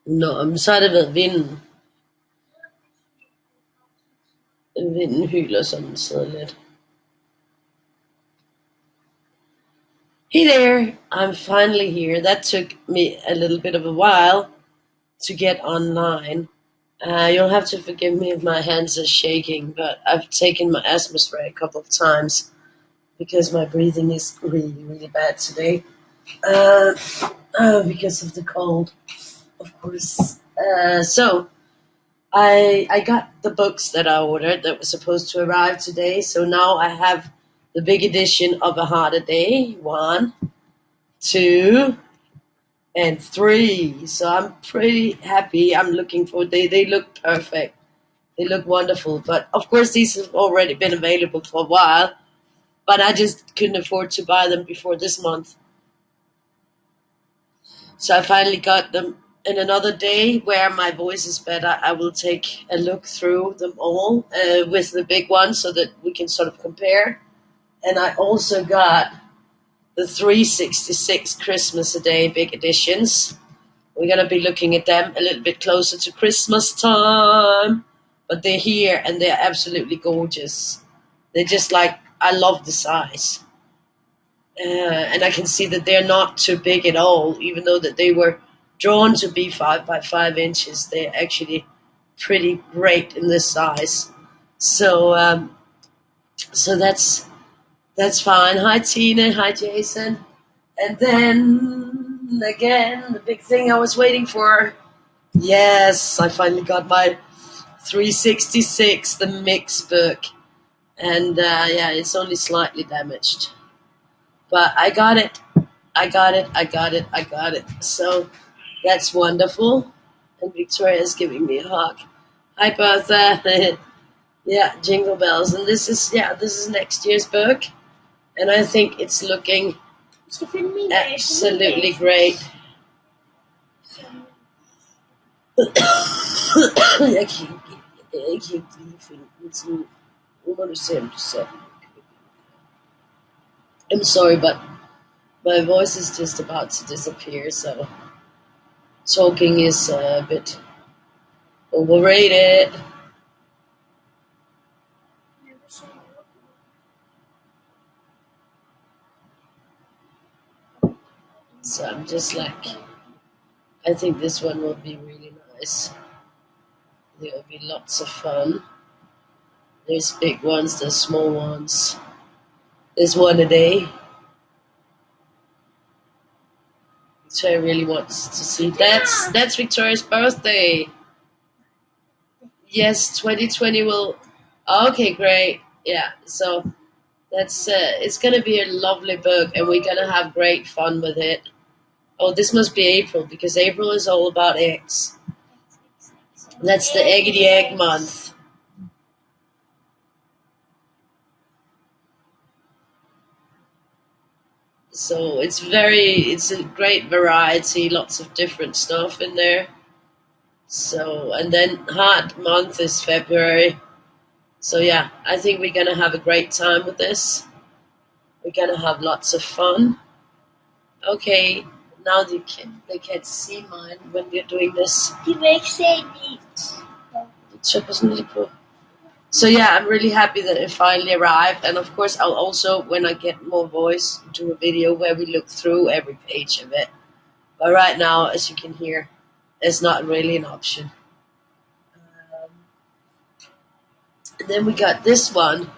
Nå, men så har det været vinden. Vinden hyler sådan så lidt. Hey there, I'm finally here. That took me a little bit of a while to get online. You'll have to forgive me if my hands are shaking, but I've taken my asthma spray a couple of times because my breathing is really, really bad today. Uh, because of the cold, of course. So I got the books that I ordered that were supposed to arrive today. So now I have the big edition of A Harder Day, 1, 2, and 3. So I'm pretty happy. I'm looking for they look perfect. They look wonderful. But of course these have already been available for a while. But I just couldn't afford to buy them before this month. So I finally got them. In another day where my voice is better, I will take a look through them all with the big ones so that we can sort of compare. And I also got the 366 Christmas a Day big editions. We're going to be looking at them a little bit closer to Christmas time. But they're here and they're absolutely gorgeous. They're just like, I love the size. And I can see that they're not too big at all, even though that they were drawn to be 5 by 5 inches. They're actually pretty great in this size. So so that's fine. Hi Tina, hi Jason. And then again, the big thing I was waiting for. Yes, I finally got my 366, the mix book. And yeah, it's only slightly damaged. But I got it. I got it. I got it. I got it. So that's wonderful. And Victoria's giving me a hug. Hi, Bertha. Yeah, Jingle Bells. And this is next year's book. And I think it's looking absolutely great. Jeg kan ikke lige finde den sådan. Nu må du se, om du ser. I'm sorry, but my voice is just about to disappear, so talking is a bit overrated. So I'm just like, I think this one will be really nice. There will be lots of fun. There's big ones, there's small ones. There's one a day. Victoria really wants to see. That's Victoria's birthday. Yes, 2020 will. Okay, great. Yeah, so that's it's gonna be a lovely book, and we're gonna have great fun with it. Oh, this must be April because April is all about eggs. That's the Eggity Egg month. So it's a great variety, lots of different stuff in there. So, and then Heart month is February. So yeah, I think we're gonna have a great time with this. We're gonna have lots of fun. Okay, now they can't see mine when we're doing this. So yeah, I'm really happy that it finally arrived, and of course I'll also, when I get more voice, do a video where we look through every page of it. But right now, as you can hear, it's not really an option. And then we got this one,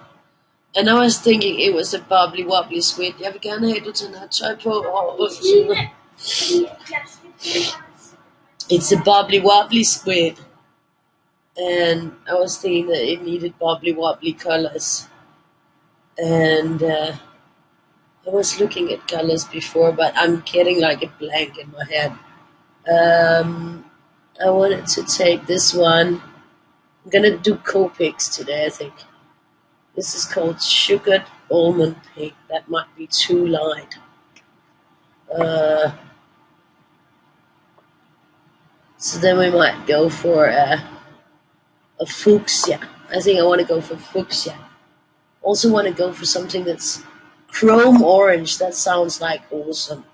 and I was thinking it was a bubbly wobbly squid. Jeg vil gerne have, du tager nattøj på. It's a bubbly wobbly squid. And I was thinking that it needed bubbly wobbly colors. And I was looking at colors before, but I'm getting like a blank in my head. I wanted to take this one. I'm gonna do Copics today, I think. This is called Sugared Almond Pink. That might be too light. So then we might go for a fuchsia. I think I want to go for fuchsia. Also want to go for something that's chrome orange. That sounds like awesome.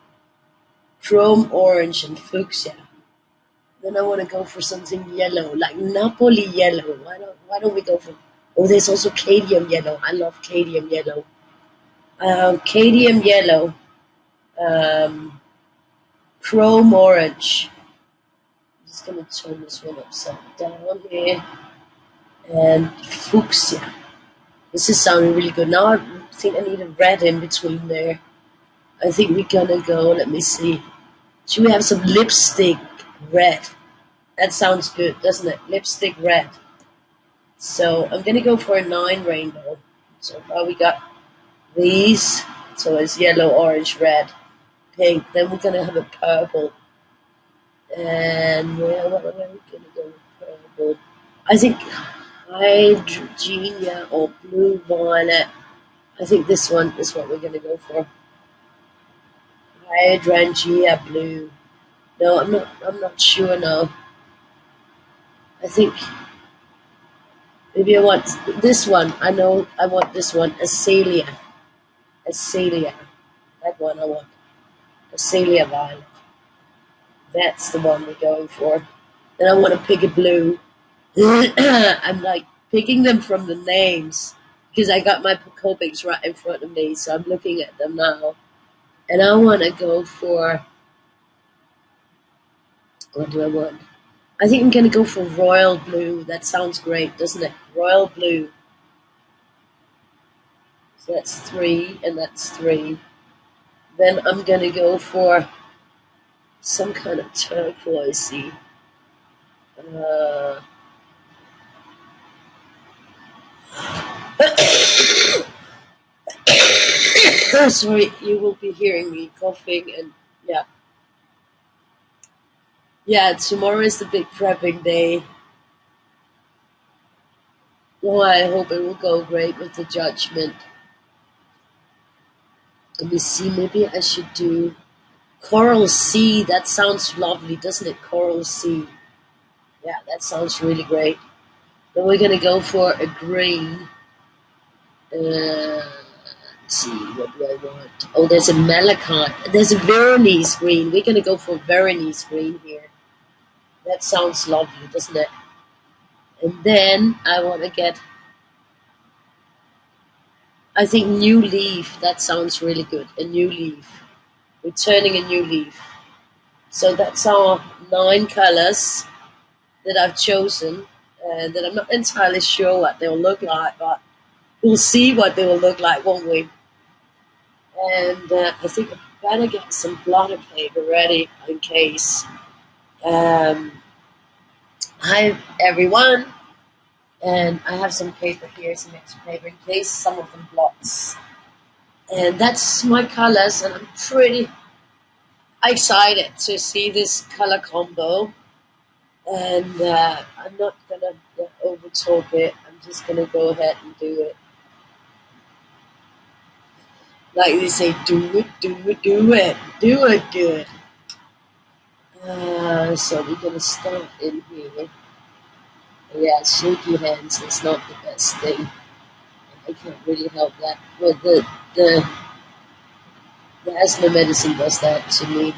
Chrome orange and fuchsia. Then I want to go for something yellow, like Napoli yellow. Why don't we go for? Oh, there's also cadmium yellow. I love cadmium yellow. Cadmium yellow, um, chrome orange. I'm just gonna turn this one upside down here, and fuchsia. This is sounding really good. Now I think I need a red in between there. I think we're gonna go. Let me see. Should we have some lipstick red? That sounds good, doesn't it? Lipstick red. So I'm gonna go for a 9 rainbow. So far we got these. So it's yellow, orange, red, pink. Then we're gonna have a purple. And what are we gonna go with purple? I think hydrogenia or blue violet. I think this one is what we're gonna go for. Hydrangea blue. No, I'm not sure now. I think maybe I want this one. I know I want this one. Azalea. Azalea. That one I want. Azalea violet. That's the one we're going for. Then I want to pick a blue. I'm like picking them from the names because I got my Copics right in front of me, so I'm looking at them now. And I want to go for, what do I want? I think I'm going to go for royal blue. That sounds great, doesn't it? Royal blue. So that's 3, and that's 3. Then I'm going to go for some kind of turquoisey. Uh, sorry, you will be hearing me coughing, and yeah. Yeah, tomorrow is the big prepping day. Well, I hope it will go great with the judgment. Let me see, maybe I should do Coral Sea. That sounds lovely, doesn't it? Coral Sea. Yeah, that sounds really great. Then we're gonna go for a green. Let's see, what do I want? Oh, there's a malachite. There's a Veronese green. We're gonna go for Veronese green here. That sounds lovely, doesn't it? And then I want to get, I think, new leaf. That sounds really good. A new leaf. We're turning a new leaf. So that's our 9 colors that I've chosen. That I'm not entirely sure what they'll look like, but we'll see what they will look like, won't we? And I think I better get some blotter paper ready in case. Hi everyone, and I have some paper here, some extra paper in case some of them blots. And that's my colors, and I'm pretty excited to see this color combo. And I'm not gonna over talk it. I'm just gonna go ahead and do it. Like they say, do it, do it, do it, do it good. So we're gonna start in here. Yeah, shaky hands is not the best thing. I can't really help that. But the asthma medicine does that to me.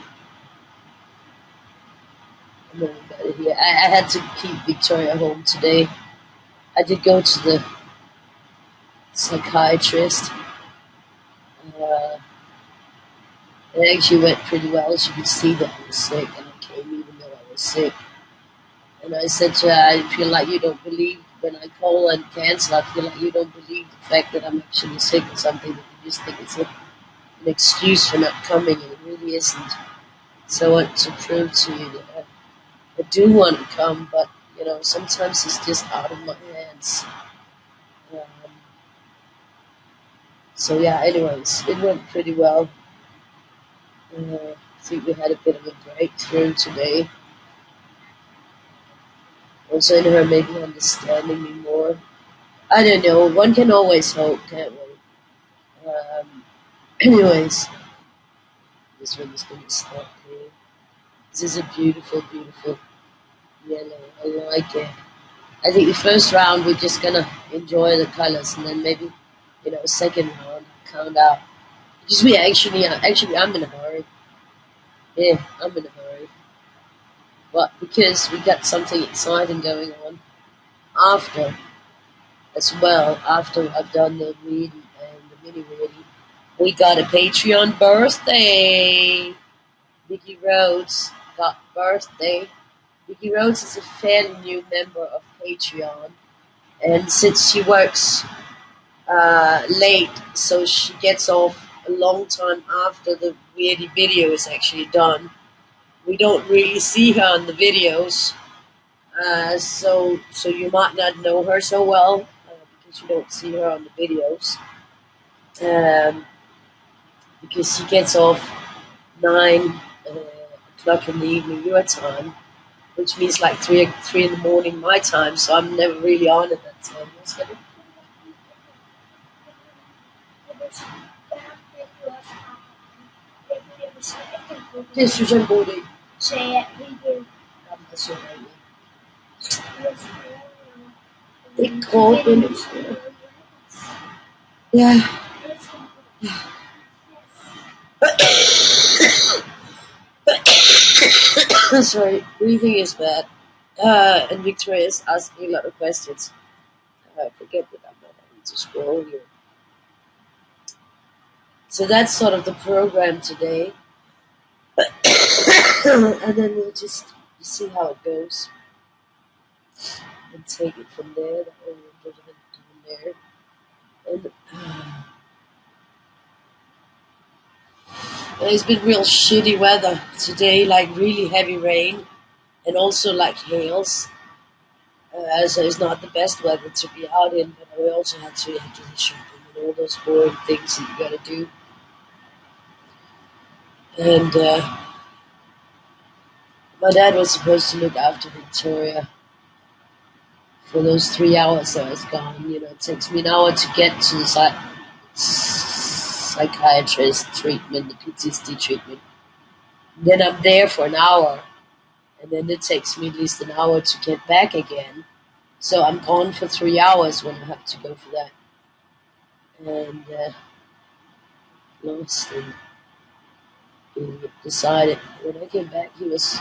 I'm gonna got it here. I had to keep Victoria home today. I did go to the psychiatrist. Uh, it actually went pretty well. She could see that I was sick, and I came even though I was sick. And I said to her, I feel like you don't believe when I call and cancel. I feel like you don't believe the fact that I'm actually sick or something. That you just think it's an excuse for not coming, and it really isn't. So I want to prove to you that I do want to come, but sometimes it's just out of my hands. Um, so yeah, anyways, it went pretty well. I think we had a bit of a breakthrough today. Also in her maybe understanding me more. I don't know. One can always hope, can't we? Anyways, this one is going to start here. This is a beautiful, beautiful yellow. I like it. I think the first round we're just gonna enjoy the colors, and then maybe, second round count out. Because we actually I'm in a hurry. Yeah, I'm in a hurry. But because we got something exciting going on after as well, after I've done the Weirdie and the mini Weirdie, we got a Patreon birthday. Vicky Rhodes got birthday. Vicky Rhodes is a fairly new member of Patreon, and since she works late, so she gets off a long time after the Weirdie video is actually done. We don't really see her on the videos, so you might not know her so well because you don't see her on the videos. Because she gets off 9 o'clock in the evening your time, which means like 3 in the morning my time. So I'm never really on at that time. This is a body. They called me. Yeah. Sorry, breathing is bad. And Victoria is asking a lot of questions. I forget that I'm not having to scroll here. So that's sort of the program today. And then we'll just see how it goes and take it from there. There. And it's been real shitty weather today, like really heavy rain and also like hails. So it's not the best weather to be out in, but we also had to do shopping and all those boring things that you gotta do. And my dad was supposed to look after Victoria for those 3 hours that I was gone. You know, it takes me an hour to get to the psychiatrist treatment, the PTSD treatment. Then I'm there for an hour, and then it takes me at least an hour to get back again. So I'm gone for 3 hours when I have to go for that. And lost and he decided when I came back he was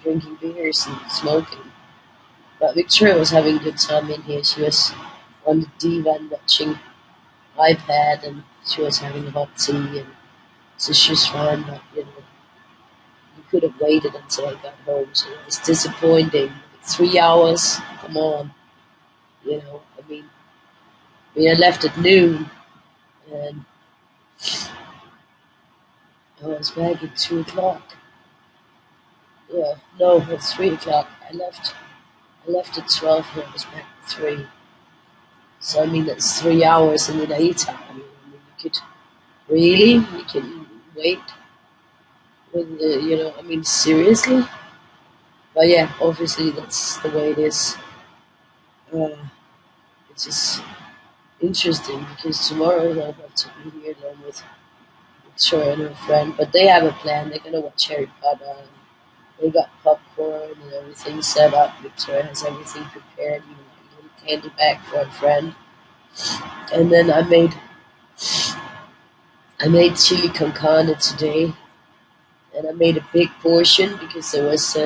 drinking beers and smoking. But Victoria was having a good time in here. She was on the divan watching iPad and she was having hot tea and so she was fine, but you could have waited until I got home, so it was disappointing. 3 hours, come on. I left at noon and I was back at 2 o'clock. Yeah, no, it's 3 o'clock. I left at 12 and I was back at 3. So, that's 3 hours in the daytime. You could, really? You can wait? Seriously? But yeah, obviously that's the way it is. It's just interesting because tomorrow they'll have to be here along with Victoria and her friend. But they have a plan. They're going to watch Harry Potter. They got popcorn and everything set up. Victoria has everything prepared, even like a little candy bag for a friend. And then I made chili con carne today, and I made a big portion because there was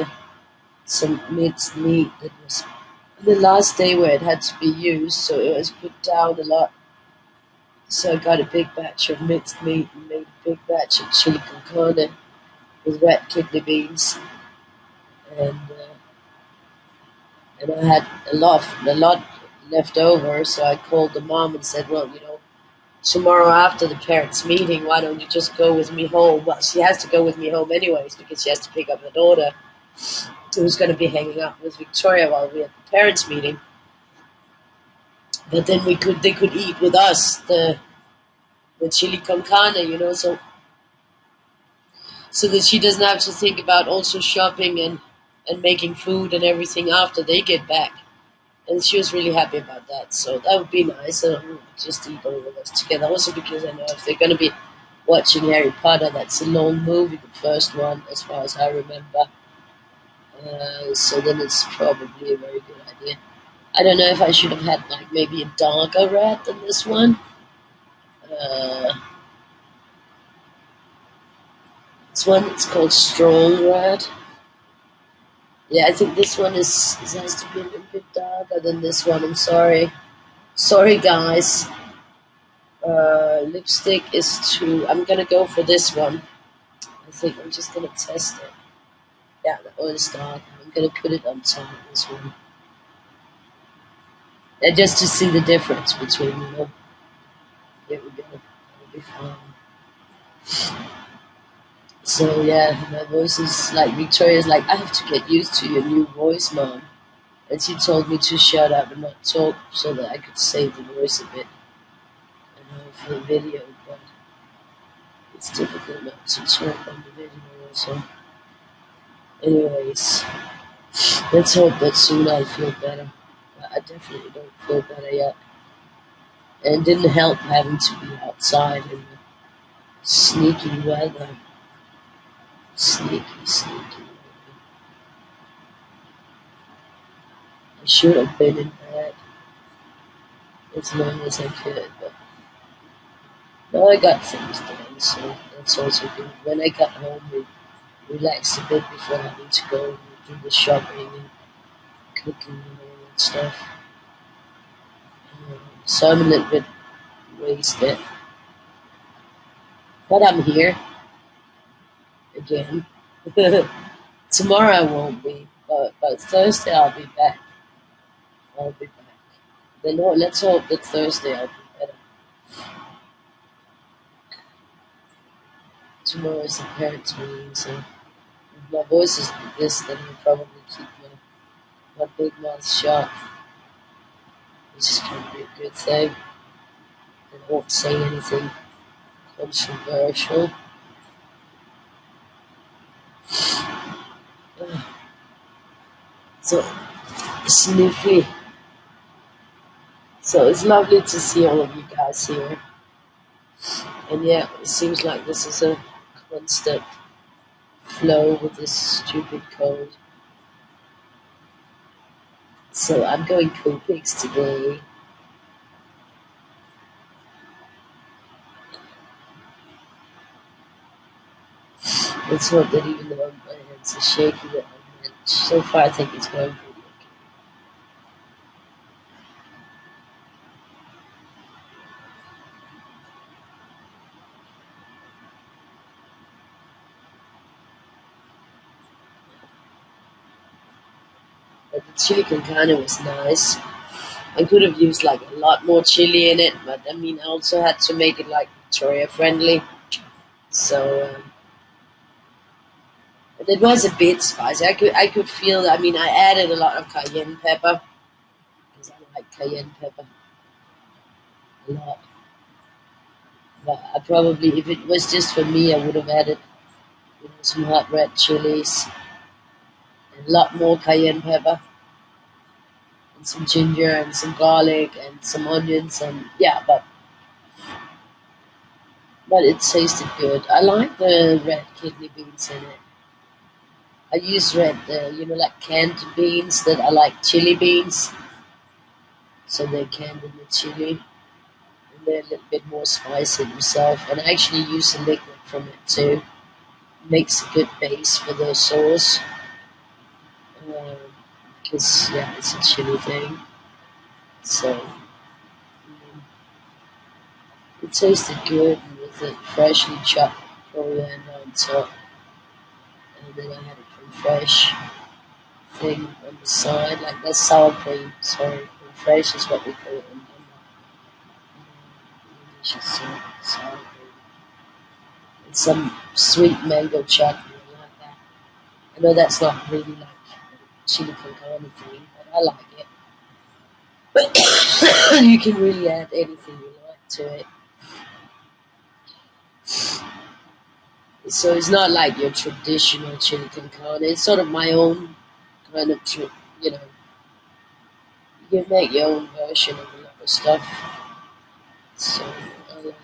some minced meat that was the last day where it had to be used, so it was put down a lot. So I got a big batch of minced meat and made a big batch of chili con carne with red kidney beans, and I had a lot left over. So I called the mom and said, "Well, tomorrow after the parents' meeting, why don't you just go with me home?" Well, she has to go with me home anyways because she has to pick up her daughter, who's going to be hanging out with Victoria while we're at the parents' meeting. But then they could eat with us the chili con carne, so that she doesn't have to think about also shopping and making food and everything after they get back. And she was really happy about that, so that would be nice. And we'll just eat all of us together. Also because I know if they're going to be watching Harry Potter, that's a long movie, the first one, as far as I remember. So then it's probably a very good idea. I don't know if I should have had maybe a darker red than this one. This one, it's called Strong Red. Yeah, I think this one is has to be a little bit darker than this one. I'm sorry. Sorry, guys. Lipstick is too. I'm gonna go for this one. I think I'm just gonna test it. Yeah, the oil dark. I'm gonna put it on top of this one. And just to see the difference between, you know. There we go. That'll be fine. So yeah, my voice is like Victoria's like, I have to get used to your new voice, mom. And she told me to shut up and not talk so that I could save the voice a bit, you know, for the video, but it's difficult not to talk on the video also. Anyways, let's hope that soon I'll feel better. I definitely don't feel better yet. And it didn't help having to be outside in the sneaky weather. Sneaky weather. I should have been in bed as long as I could, but now I got things done, so that's also good. When I got home, we relaxed a bit before having to go and do the shopping and cooking and all that stuff. So I'm a little bit wasted, but I'm here again. Tomorrow I won't be, but Thursday I'll be back. I'll be back. Then let's hope that Thursday I'll be better. Tomorrow is the parents' meeting, so if my voice is like this, then I'll probably keep my big mouth shut, which is probably a good thing. And I won't say anything controversial. So sniffy. So it's lovely to see all of you guys here. And yeah, it seems like this is a constant flow with this stupid cold. So I'm going Coopix today. Let's hope that even though my hands are shaky, that my hand, so far I think it's going pretty okay. But the chili con carne was nice. I could have used like a lot more chili in it, but I mean I also had to make it like Victoria friendly. So it was a bit spicy. I could feel. I mean I added a lot of cayenne pepper because I like cayenne pepper a lot. But I probably, if it was just for me, I would have added, you know, some hot red chilies and a lot more cayenne pepper and some ginger and some garlic and some onions and yeah, but it tasted good. I like the red kidney beans in it. I use red, you know, like canned beans that are like chili beans, so they're canned in the chili and they're a little bit more spicy themselves. And I actually use the liquid from it too. Makes a good base for the sauce. Because yeah, it's a chili thing. So it tasted good with it freshly chopped coriander on top, and then I had it from fresh thing on the side, like that's sour cream. Sorry, from fresh is what we call it in Indonesia. Sour cream and some sweet mango chutney like that. I know that's not really like chili con carne thing, but I like it. But you can really add anything you like to it. So it's not like your traditional chili con carne. It's sort of my own kind of, you know, you can make your own version of a lot of stuff. So I like it.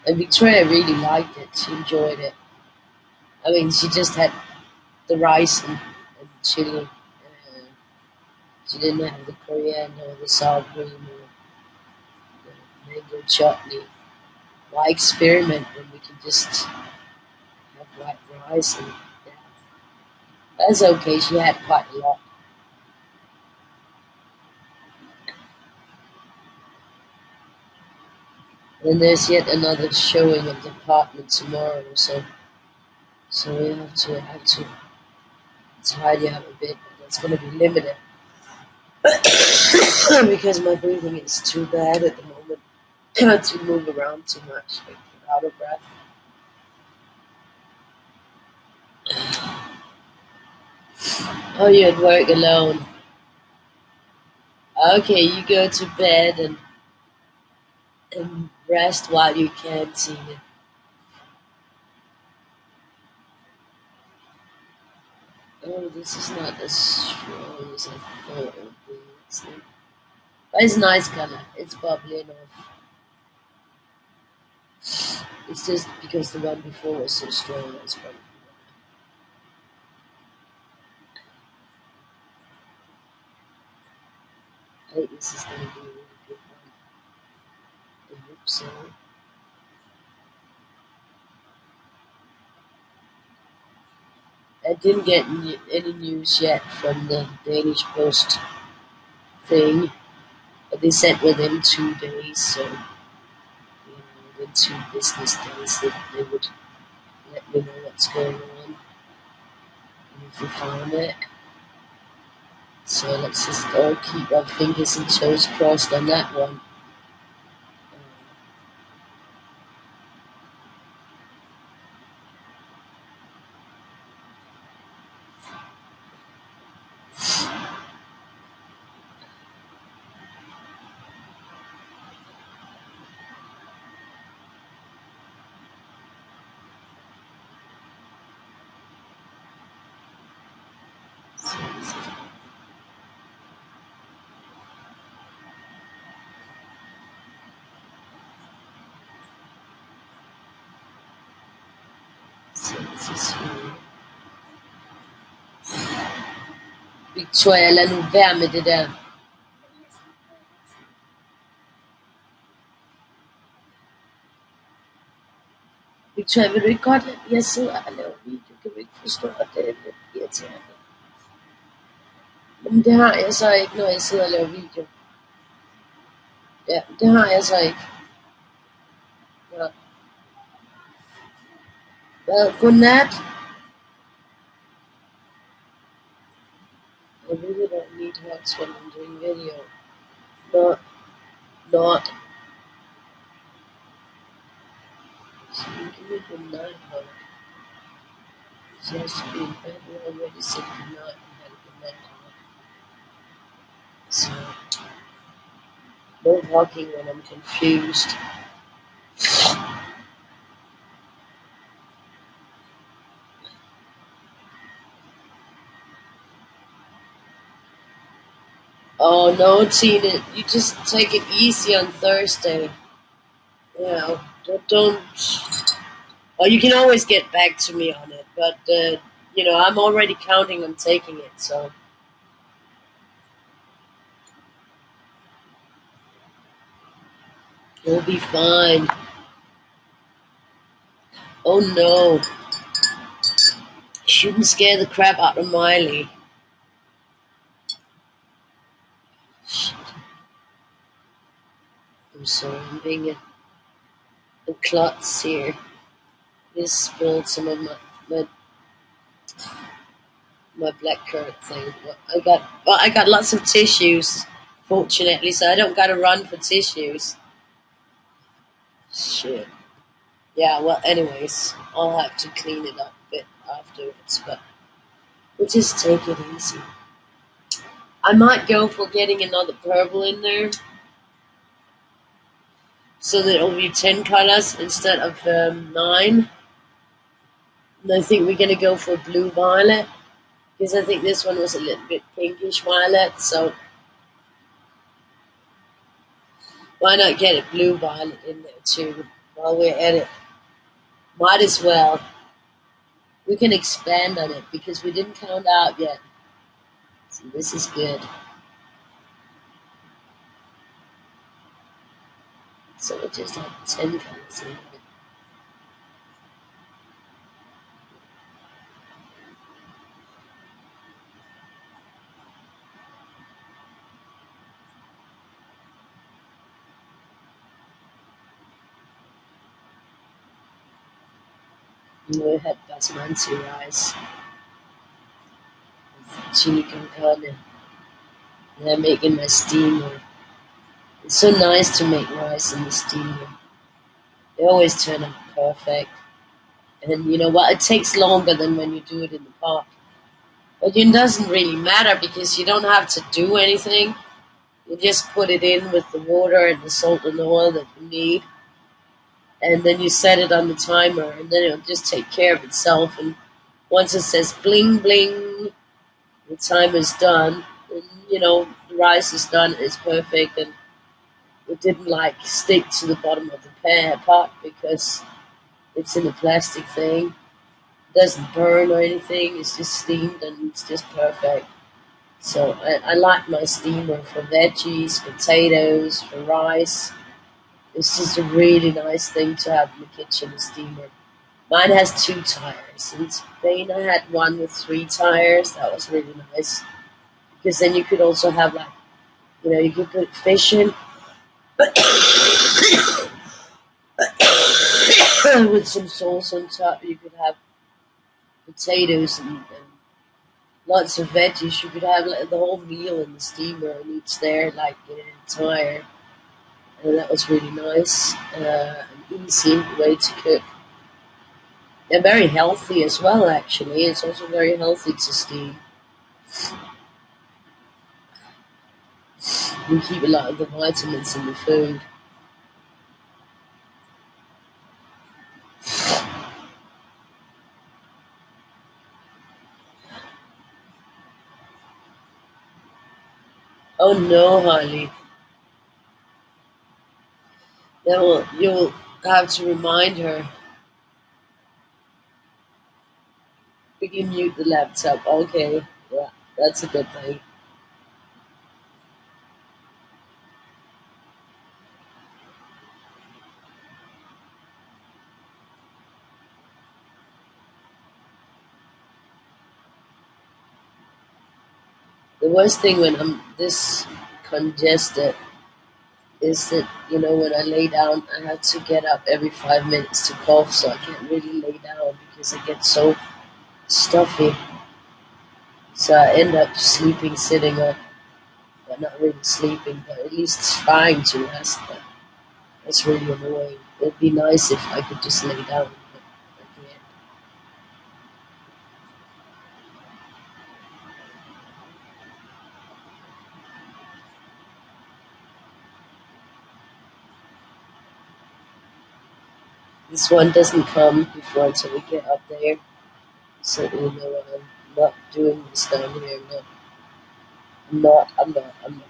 And Victoria really liked it. She enjoyed it. I mean, she just had the rice and chili. She didn't have the coriander or the sour cream or the mango chutney. Why experiment when we can just have white rice and yeah. That's okay, she had quite a lot. And there's yet another showing of the apartment tomorrow, so we have to tidy up a bit, but that's gonna be limited. Because my breathing is too bad at the moment. To move around too much, like out of breath. Oh, you're at work alone. Okay, you go to bed and rest while you can, Tina. Oh, this is not as strong as I thought it would be. But it's a nice color. It's bubbly enough. It's just because the one before was so strong. That's probably. I think this is going to be a really good one. I hope so. I didn't get any news yet from the Danish Post thing, but they said within 2 days, so within 2 business days, that they would let me know what's going on and if we found it. So let's just all keep our fingers and toes crossed on that one. Så this is here. Victoria, lad nu være med det der. Victoria, vil du ikke godt lade, jeg sidder og laver video, kan du ikke forstå, at det er lidt irriterende? Men det har jeg så ikke, når jeg sidder og laver video. Ja, det har jeg så ikke. Ja. Well, godnat. I really don't need hugs when I'm doing video. Not. So you give me godnat hug. She has to be in bed. We already said godnight and had a godnight hug. So, no hugging when I'm confused. Oh no, Tina, you just take it easy on Thursday. You know, don't. Well, you can always get back to me on it, but I'm already counting on taking it, so you'll be fine. Oh no, shouldn't scare the crap out of Miley. Shit. I'm sorry, I'm being a klutz here. Just spilled some of my black currant thing. I got lots of tissues, fortunately, so I don't gotta run for tissues. Shit. Yeah, well, anyways, I'll have to clean it up a bit afterwards, but we'll just take it easy. I might go for getting another purple in there, so that it'll be 10 colors instead of 9. And I think we're gonna go for blue violet, because I think this one was a little bit pinkish violet, so why not get a blue violet in there too while we're at it? Might as well. We can expand on it because we didn't count out yet. So this is good. So we'll just have 10 colors in there. We had basmati rice with chili con carne. And I'm making my steamer. It's so nice to make rice in the steamer. They always turn out perfect. And you know what? It takes longer than when you do it in the pot. But it doesn't really matter because you don't have to do anything. You just put it in with the water and the salt and oil that you need. And then you set it on the timer. And then it'll just take care of itself. And once it says bling bling, the timer's done. And the rice is done. It's perfect. And it didn't like stick to the bottom of the pot because it's in a plastic thing. It doesn't burn or anything. It's just steamed and it's just perfect. So I like my steamer for veggies, potatoes, for rice. It's just a really nice thing to have in the kitchen, a steamer. Mine has 2 tires. In Spain, I had one with 3 tires. That was really nice because then you could also have you could put fish in with some sauce on top. You could have potatoes and lots of veggies. You could have the whole meal in the steamer and each there in a tire. And that was really nice. An easy way to cook. They're very healthy as well, actually. It's also very healthy to steam. You keep a lot of the vitamins in the food. Oh no, Harley. You'll have to remind her. We can mute the laptop. Okay, yeah, that's a good thing. The worst thing when I'm this congested is that when I lay down, I have to get up every 5 minutes to cough, so I can't really lay down because I get so stuffy. So I end up sleeping sitting up, but not really sleeping, but at least trying to rest. But that's really annoying. It'd be nice if I could just lay down, but I can't. This one doesn't come before until we get up there, so I'm not doing this down here. No, I'm not. I'm not. I'm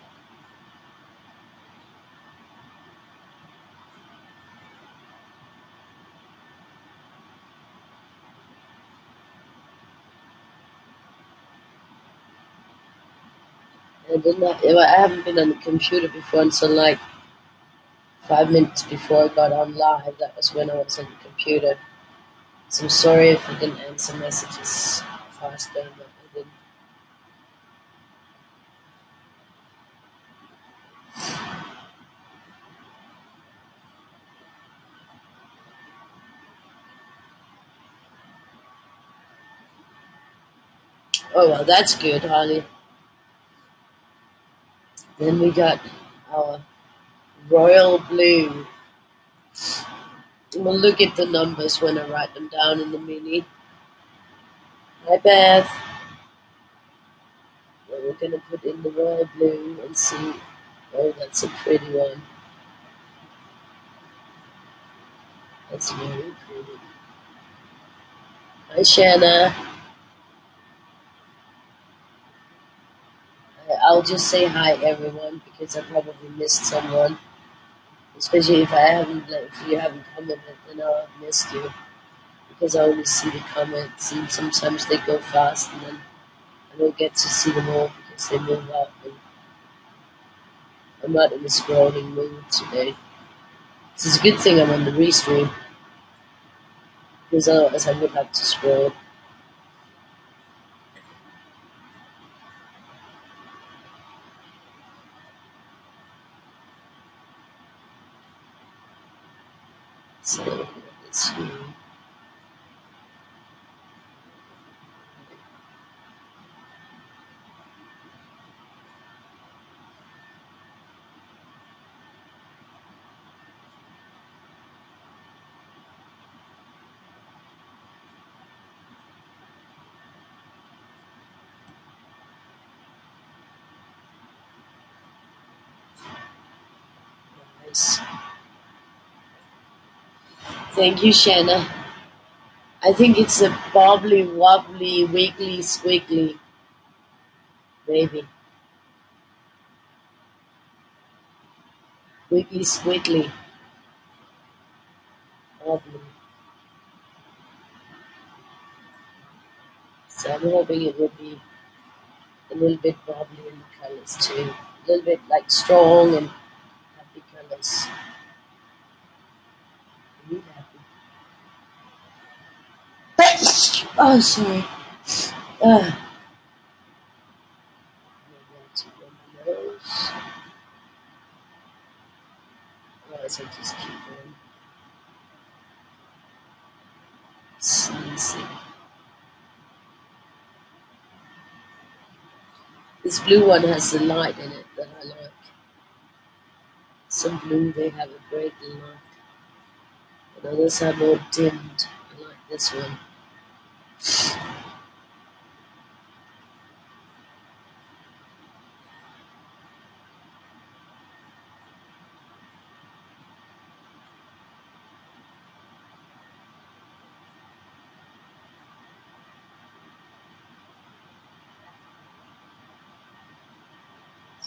not. I haven't been on the computer before until 5 minutes before I got on live. That was when I was on the computer. So I'm sorry if I didn't answer messages faster, but I didn't. Oh well, that's good, Holly. Then we got our royal blue. We'll look at the numbers when I write them down in the mini. Hi, Beth. Well, we're gonna put in the royal blue and see. Oh, that's a pretty one. That's very pretty. Hi, Shanna. I'll just say hi, everyone, because I probably missed someone. Especially if you haven't commented, then I'll have missed you because I only see the comments, and sometimes they go fast, and then I don't get to see them all because they move up, and I'm not in a scrolling mood today. It's a good thing I'm on the restream because otherwise I would have to scroll. So let's see. Nice. Thank you, Shanna. I think it's a bobbly, wobbly, wiggly, squiggly, maybe. Wiggly, squiggly, wobbly. So I'm hoping it will be a little bit wobbly in the colors too. A little bit like strong and happy colors. Really happy. Oh, sorry. Maybe I'll take one of those. Otherwise, I'll just keep on sneezing. This blue one has a light in it that I like. Some blue, they have a great light. And others are more dimmed. I like this one.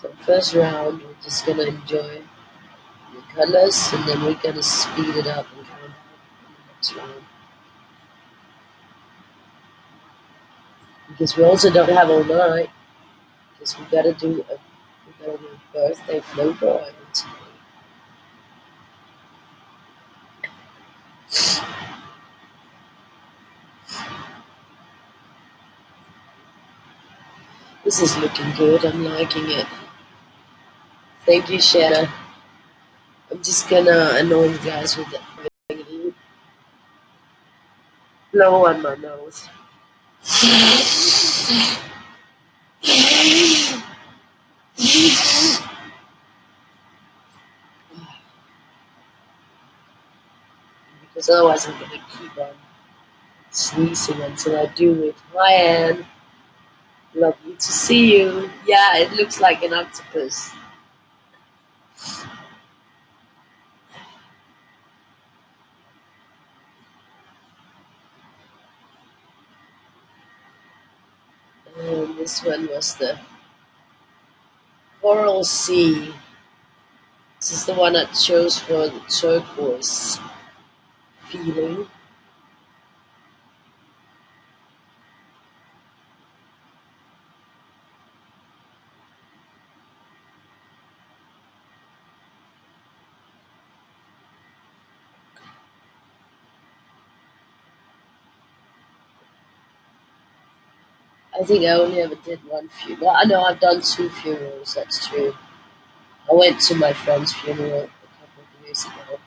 So first round, we're just gonna enjoy the colors, and then we're gonna speed it up and come back in the next round. Because we also don't have all night, because we gotta do a birthday flow drawing today. This is looking good. I'm liking it. Thank you, Shanna. I'm just gonna annoy you guys with it. Blow on my nose. Because otherwise I'm gonna keep on sneezing until I do it. Hi, Anne. Lovely to see you. Yeah, it looks like an octopus. And this one was the Coral Sea. This is the one I chose for the turquoise feeling. I think I only ever did one funeral. Well, I know I've done two funerals, that's true. I went to my friend's funeral a couple of years ago.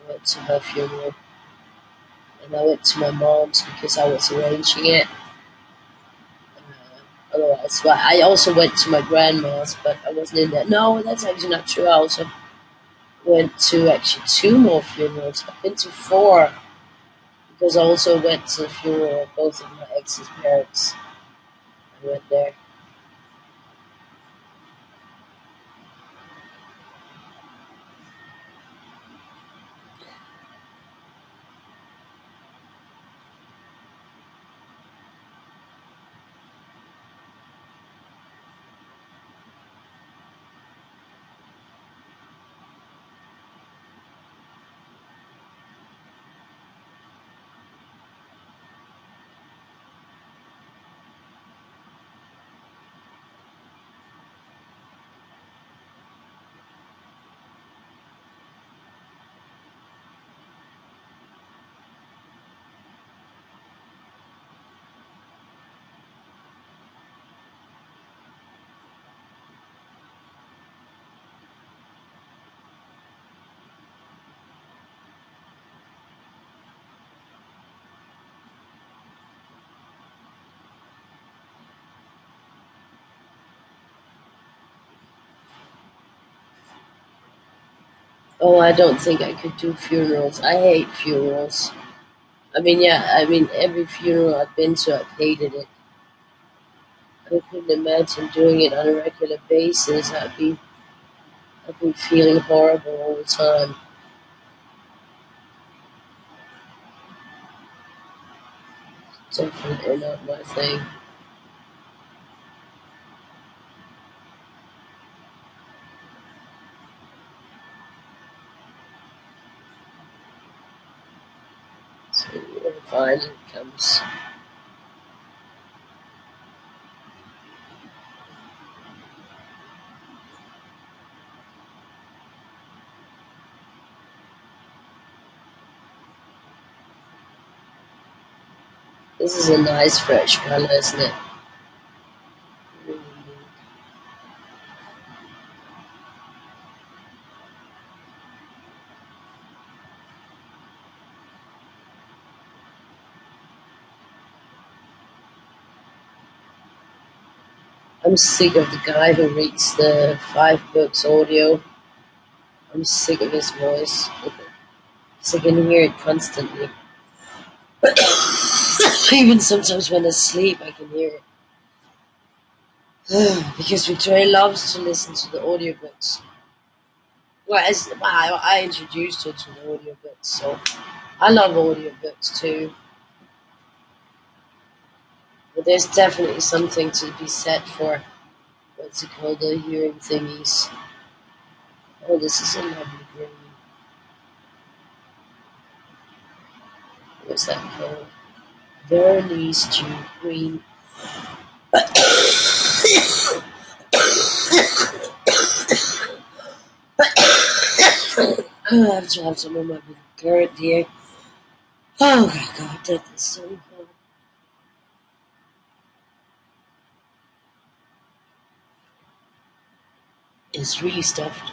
I went to her funeral. And I went to my mom's because I was arranging it. Otherwise, well, I also went to my grandma's, but I wasn't in there. No, that's actually not true. I also went to actually two more funerals. I've been to four because I also went to the funeral of both of my ex's parents. I went there. Oh, I don't think I could do funerals. I hate funerals. I mean, yeah, I mean, every funeral I've been to, I've hated it. I couldn't imagine doing it on a regular basis. I've been feeling horrible all the time. Definitely not my thing. So finally it comes. This is a nice fresh color, isn't it? I'm sick of the guy who reads the 5 books audio. I'm sick of his voice. So I can hear it constantly. Even sometimes when I sleep, I can hear it. Because Victoria loves to listen to the audiobooks. Well, I introduced her to the audiobooks, so I love audiobooks too. But there's definitely something to be said for what's it called, the hearing thingies. Oh, this is a lovely green. What's that called? Veronese green. I have to have some of my current here. Oh my god, that is so hard. It's really stuffed.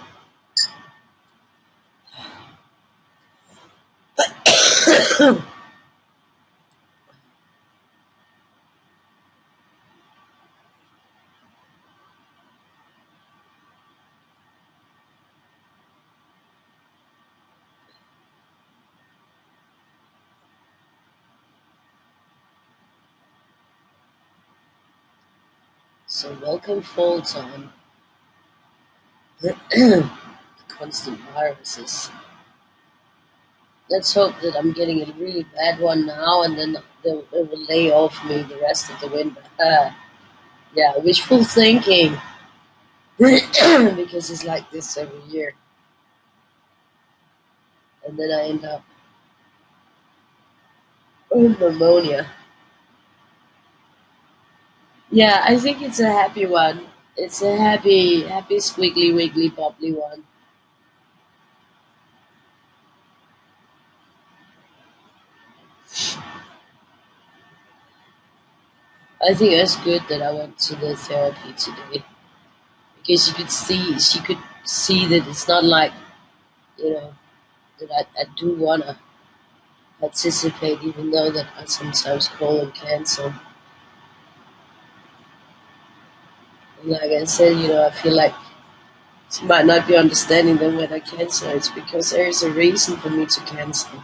So welcome fall time. The constant viruses. Let's hope that I'm getting a really bad one now, and then it will lay off me the rest of the winter. Yeah, wishful thinking. Because it's like this every year, and then I end up with pneumonia. Yeah, I think it's a happy one. It's a happy, squiggly, wiggly, bubbly one. I think it's good that I went to the therapy today because she could see that it's not like, you know, that I do wanna participate, even though that I sometimes call and cancel. And like I said, I feel like she might not be understanding that when I cancel, it's because there is a reason for me to cancel.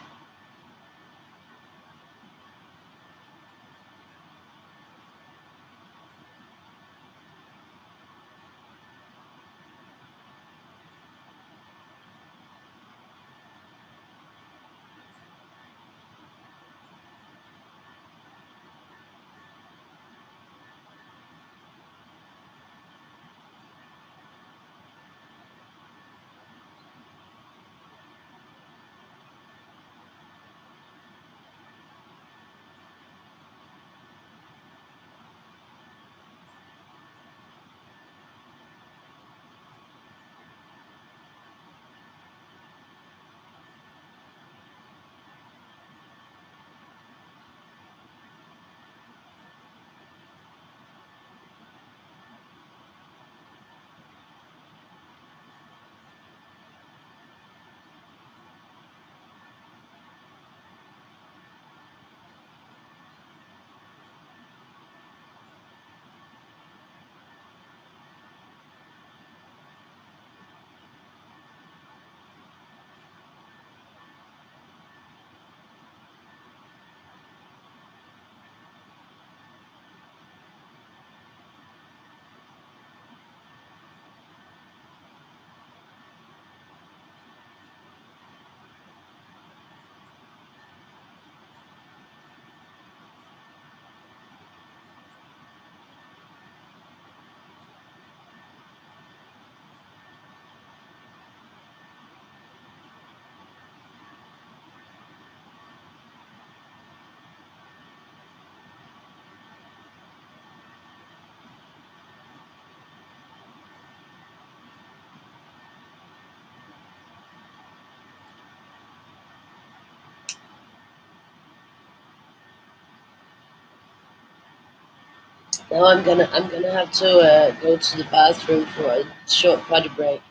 Now I'm gonna have to go to the bathroom for a short potty break.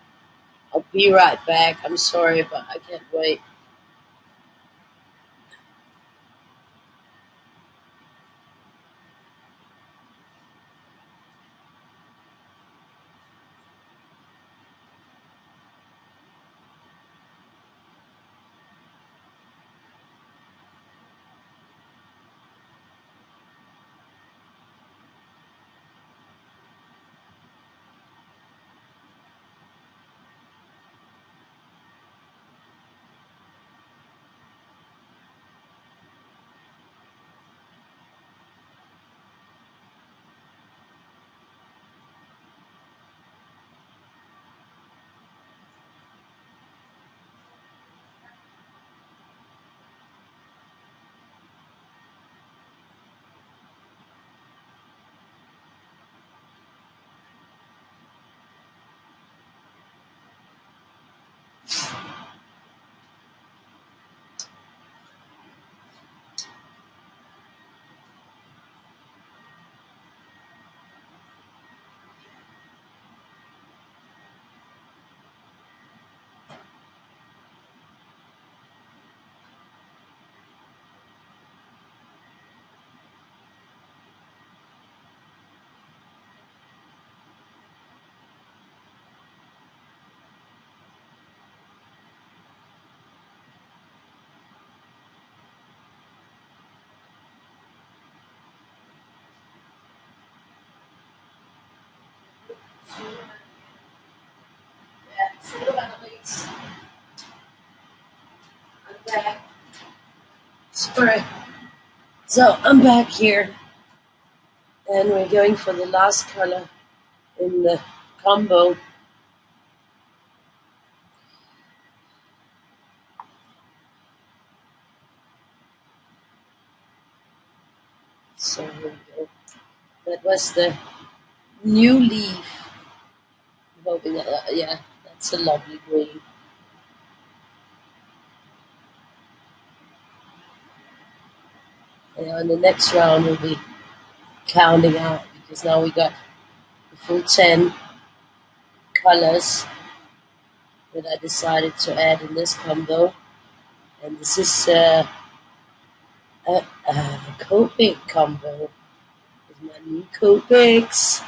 I'll be right back. I'm sorry, but I can't wait. I'm back. Sorry. So I'm back here, and we're going for the last color in the combo. So here we go. That was the new leaf. I'm hoping that, yeah, that's a lovely green. And on the next round, we'll be counting out because now we got the full 10 colors that I decided to add in this combo. And this is a Copic combo with my new Copics.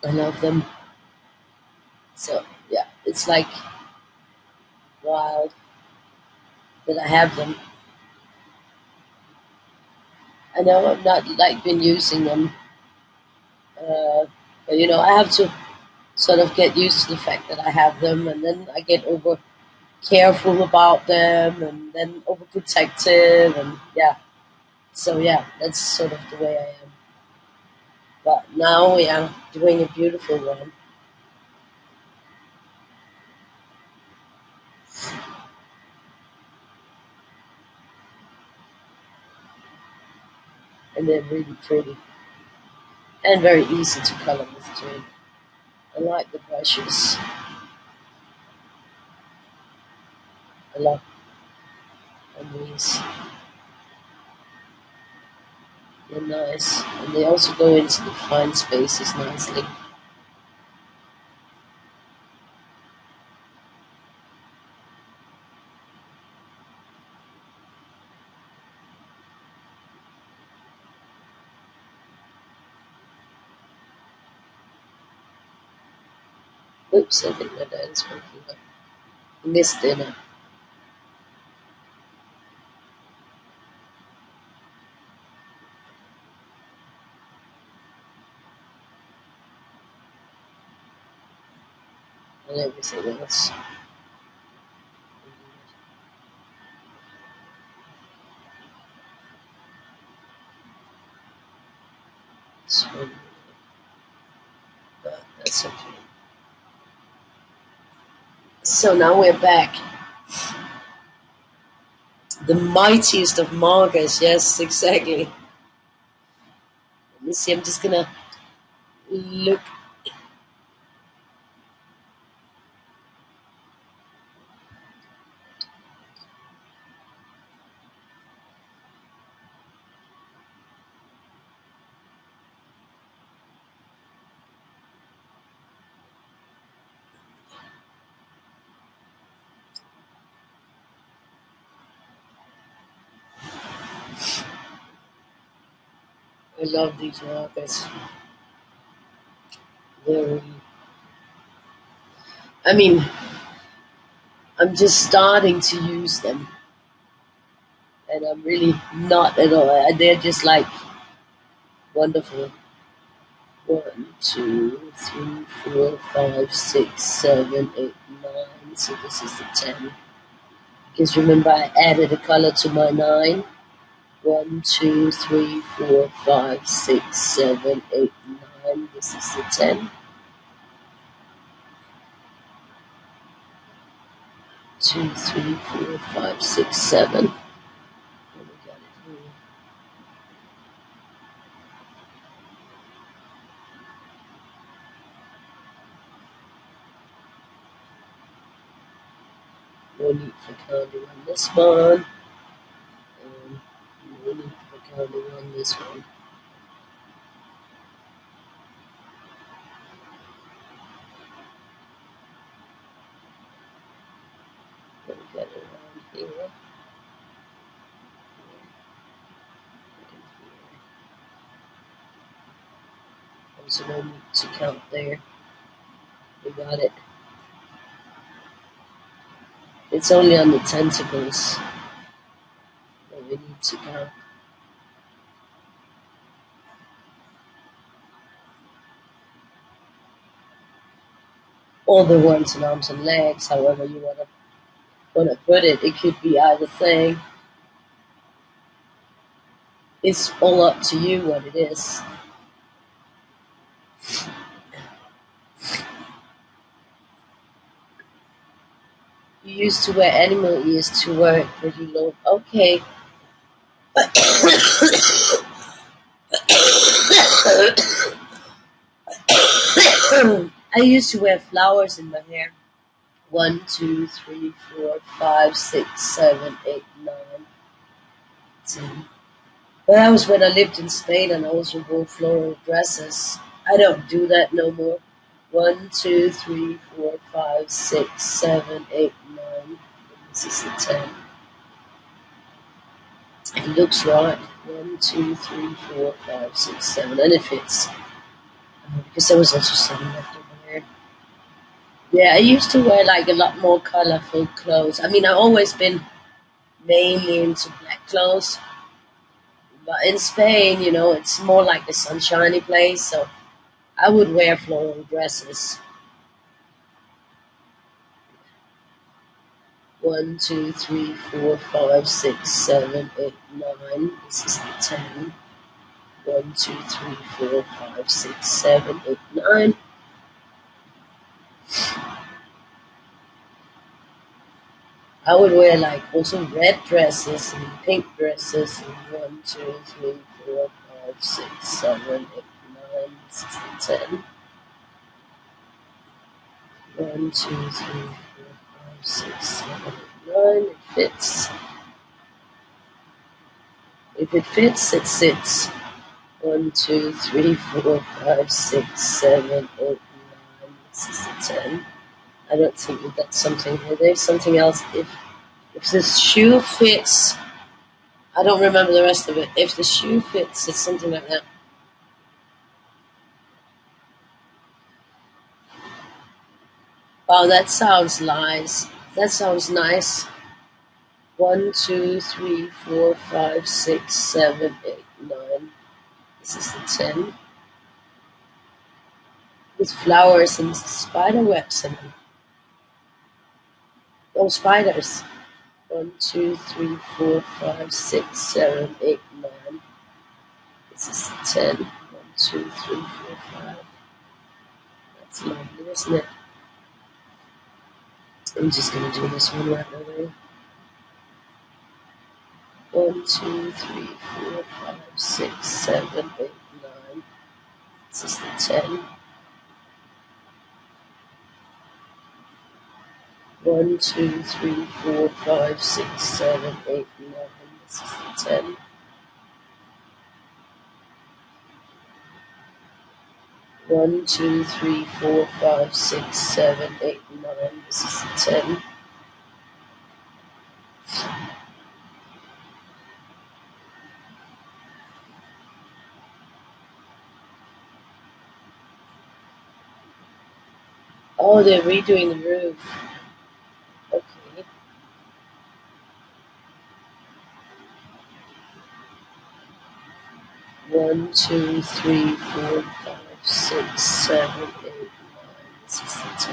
I love them. So, yeah, it's like wild that I have them. I know I've not like been using them, but I have to sort of get used to the fact that I have them, and then I get over careful about them, and then overprotective, and yeah. So yeah, that's sort of the way I am. But now we are doing a beautiful one, and they're really pretty and very easy to color with too. I like the brushes a lot on these. They're nice, and they also go into the fine spaces nicely. Oops, I think my dad is waking up. He missed dinner. And everything else. So, but that's okay. So now we're back. The mightiest of markers, yes, exactly. Let me see, I'm just gonna look. I love these markers. They're, I mean, I'm just starting to use them, and I'm really not at all. They're just like wonderful. 1, 2, 3, 4, 5, 6, 7, 8, 9. So this is the 10. Because remember, I added a color to my 9. 1, 2, 3, 4, 5, 6, 7, 8, 9. This is the 10. 2, 3, 4, 5, 6, 7. Oh, we got it here. No need for counting on this one. And no need for counting on this one. We got it around here. Also no need to count there. We got it. It's only on the tentacles that we need to count. All the ones in arms and legs, however you wanna put it. It could be either thing. It's all up to you what it is. You used to wear animal ears to work, but you don't. Okay. I used to wear flowers in my hair. 1, 2, 3, 4, 5, 6, 7, 8, 9, 10. But that was when I lived in Spain and I also wore floral dresses. I don't do that no more. 1, 2, 3, 4, 5, 6, 7, 8, 9. This is the 10. It looks right. 1, 2, 3, 4, 5, 6, 7, and it fits. Because there was also some left over here. Yeah, I used to wear like a lot more colorful clothes. I mean, I've always been mainly into black clothes. But in Spain, it's more like a sunshiny place, so I would wear floral dresses. 1, 2, 3, 4, 5, 6, 7, 8, 9. This is the 10. 1, 2, 3, 4, 5, 6, 7, 8, 9. I would wear like also red dresses and pink dresses. And 1, 2, 3, 4, 5, 6, 7, 8, 9. This is the 10. 1, 2, 3, 4, 5, 6, 7, 8, 9. It fits. If it fits, it sits. 1, 2, 3, 4, 5, 6, 7, 8, 9. This is the 10. I don't think that that's something. There's something else. If this shoe fits, I don't remember the rest of it. If the shoe fits, it's something like that. Oh, that sounds nice. That sounds nice. 1, 2, 3, 4, 5, 6, 7, 8, 9. This is the 10. With flowers and spider webs and oh, spiders. 1, 2, 3, 4, 5, 6, 7, 8, 9. This is the 10. 1, 2, 3, 4, 5. That's lovely, isn't it? I'm just going to do this one right away. 1, 2, 3, 4, 5, 6, 7, 8, 9. This is the 10. 1, 2, 3, 4, 5, 6, 7, 8, 9. This is the 10. 1, 2, 3, 4, 5, 6, 7, 8, 9. This is the 10. Oh, they're redoing the roof. Okay. One, two, three, four, five, six, seven, eight, nine. This is the 10. I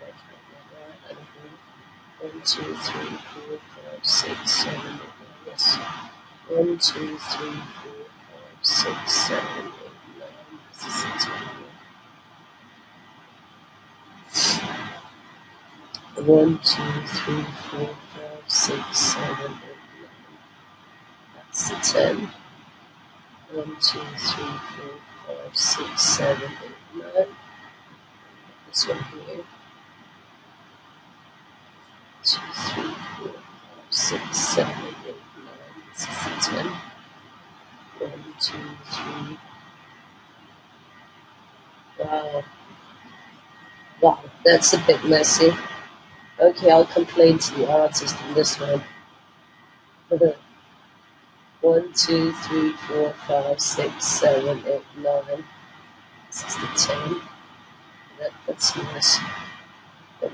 can't remember. I don't know. 1, 2, 3, 4, 5, 6, 7, 8, 9. Yes. 1, 2, 3, 4, 5, 6, 7, 8, 9. This is the 10. 1, 2, 3, 4, 5, 6, 7, 8, 9. That's the 10. 1, 2, 3, 4, 5, 6, 7, 8, 9. This one here. 2, 3, 4, 5, 6, 7, 8, 9. This is the 10. 1, 2, 3. Wow. Wow, that's a bit messy. Okay, I'll complain to the artist on this one. 1, 2, 3, 4, 5, 6, 7, 8, 9. This is the 10. That's nice. How did I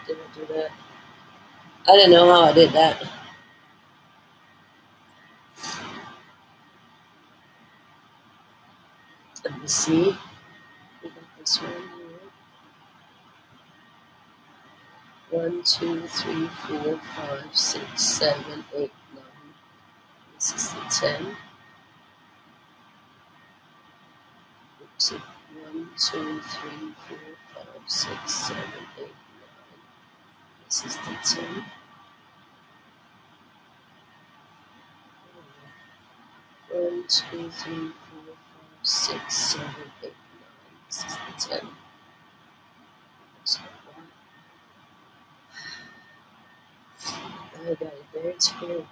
do that? I don't know how I did that. Let me see. We got this one here. 1, 2, 3, 4, 5, 6, 7, 8, 9. This is the 10. Oops. 1, 2, 3, 4, 5, 6, 7, 8, 9. This is the 10. 1, 2, 3, 4, 5, 6, 7, 8, 9. This is the 10. I got it there too.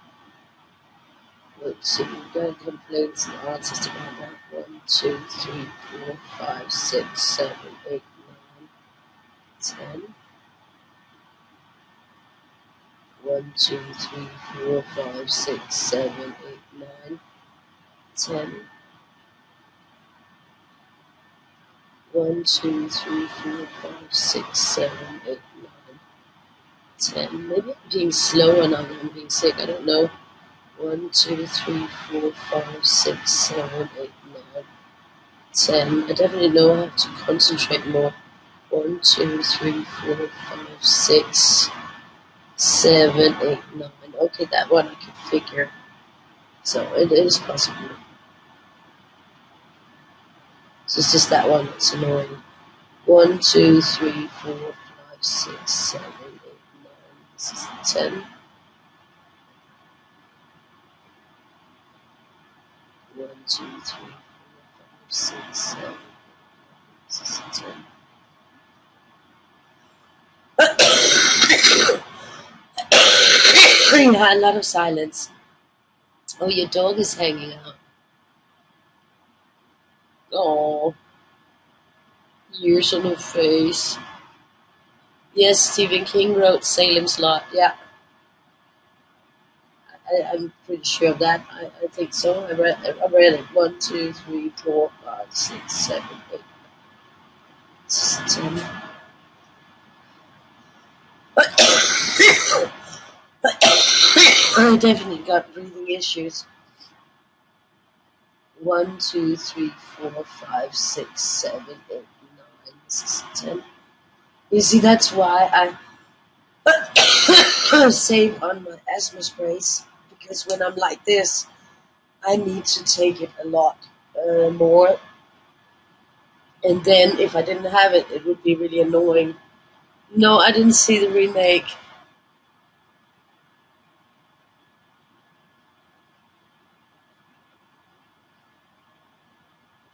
Let's see, we've got complaints to the artist about that. 1, 2, 3, 4, 5, 6, 7, 8, 9, 10. 1, 2, 3, 4, 5, 6, 7, 8, 9, 10. 1, 2, 3, 4, 5, 6, 7, 8, 9, 10. Maybe I'm being slower now that I'm being sick. I don't know. 1, 2, 3, 4, 5, 6, 7, 8, 9, 10. I definitely know I have to concentrate more. 1, 2, 3, 4, 5, 6, 7, 8, 9. Okay, that one I can figure. So it is possible. So it's just that one that's annoying. 1, 2, 3, 4, 5, 6, 7, 8, 9. This is the 10. 1, 2, 3, 4, 5, 6, 7. This is the 10. You had a lot of silence. Oh, your dog is hanging out. Oh, years on her face. Yes, Stephen King wrote Salem's Lot. Yeah, I'm pretty sure of that. I think so. I read it. 1, 2, 3, 4, 5, 6, 7, 8, 10. I definitely got breathing issues. 1, 2, 3, 4, 5, 6, 7, 8, 9. This is 10. You see, that's why I save on my asthma sprays, because when I'm like this, I need to take it a lot more. And then if I didn't have it, it would be really annoying. No, I didn't see the remake.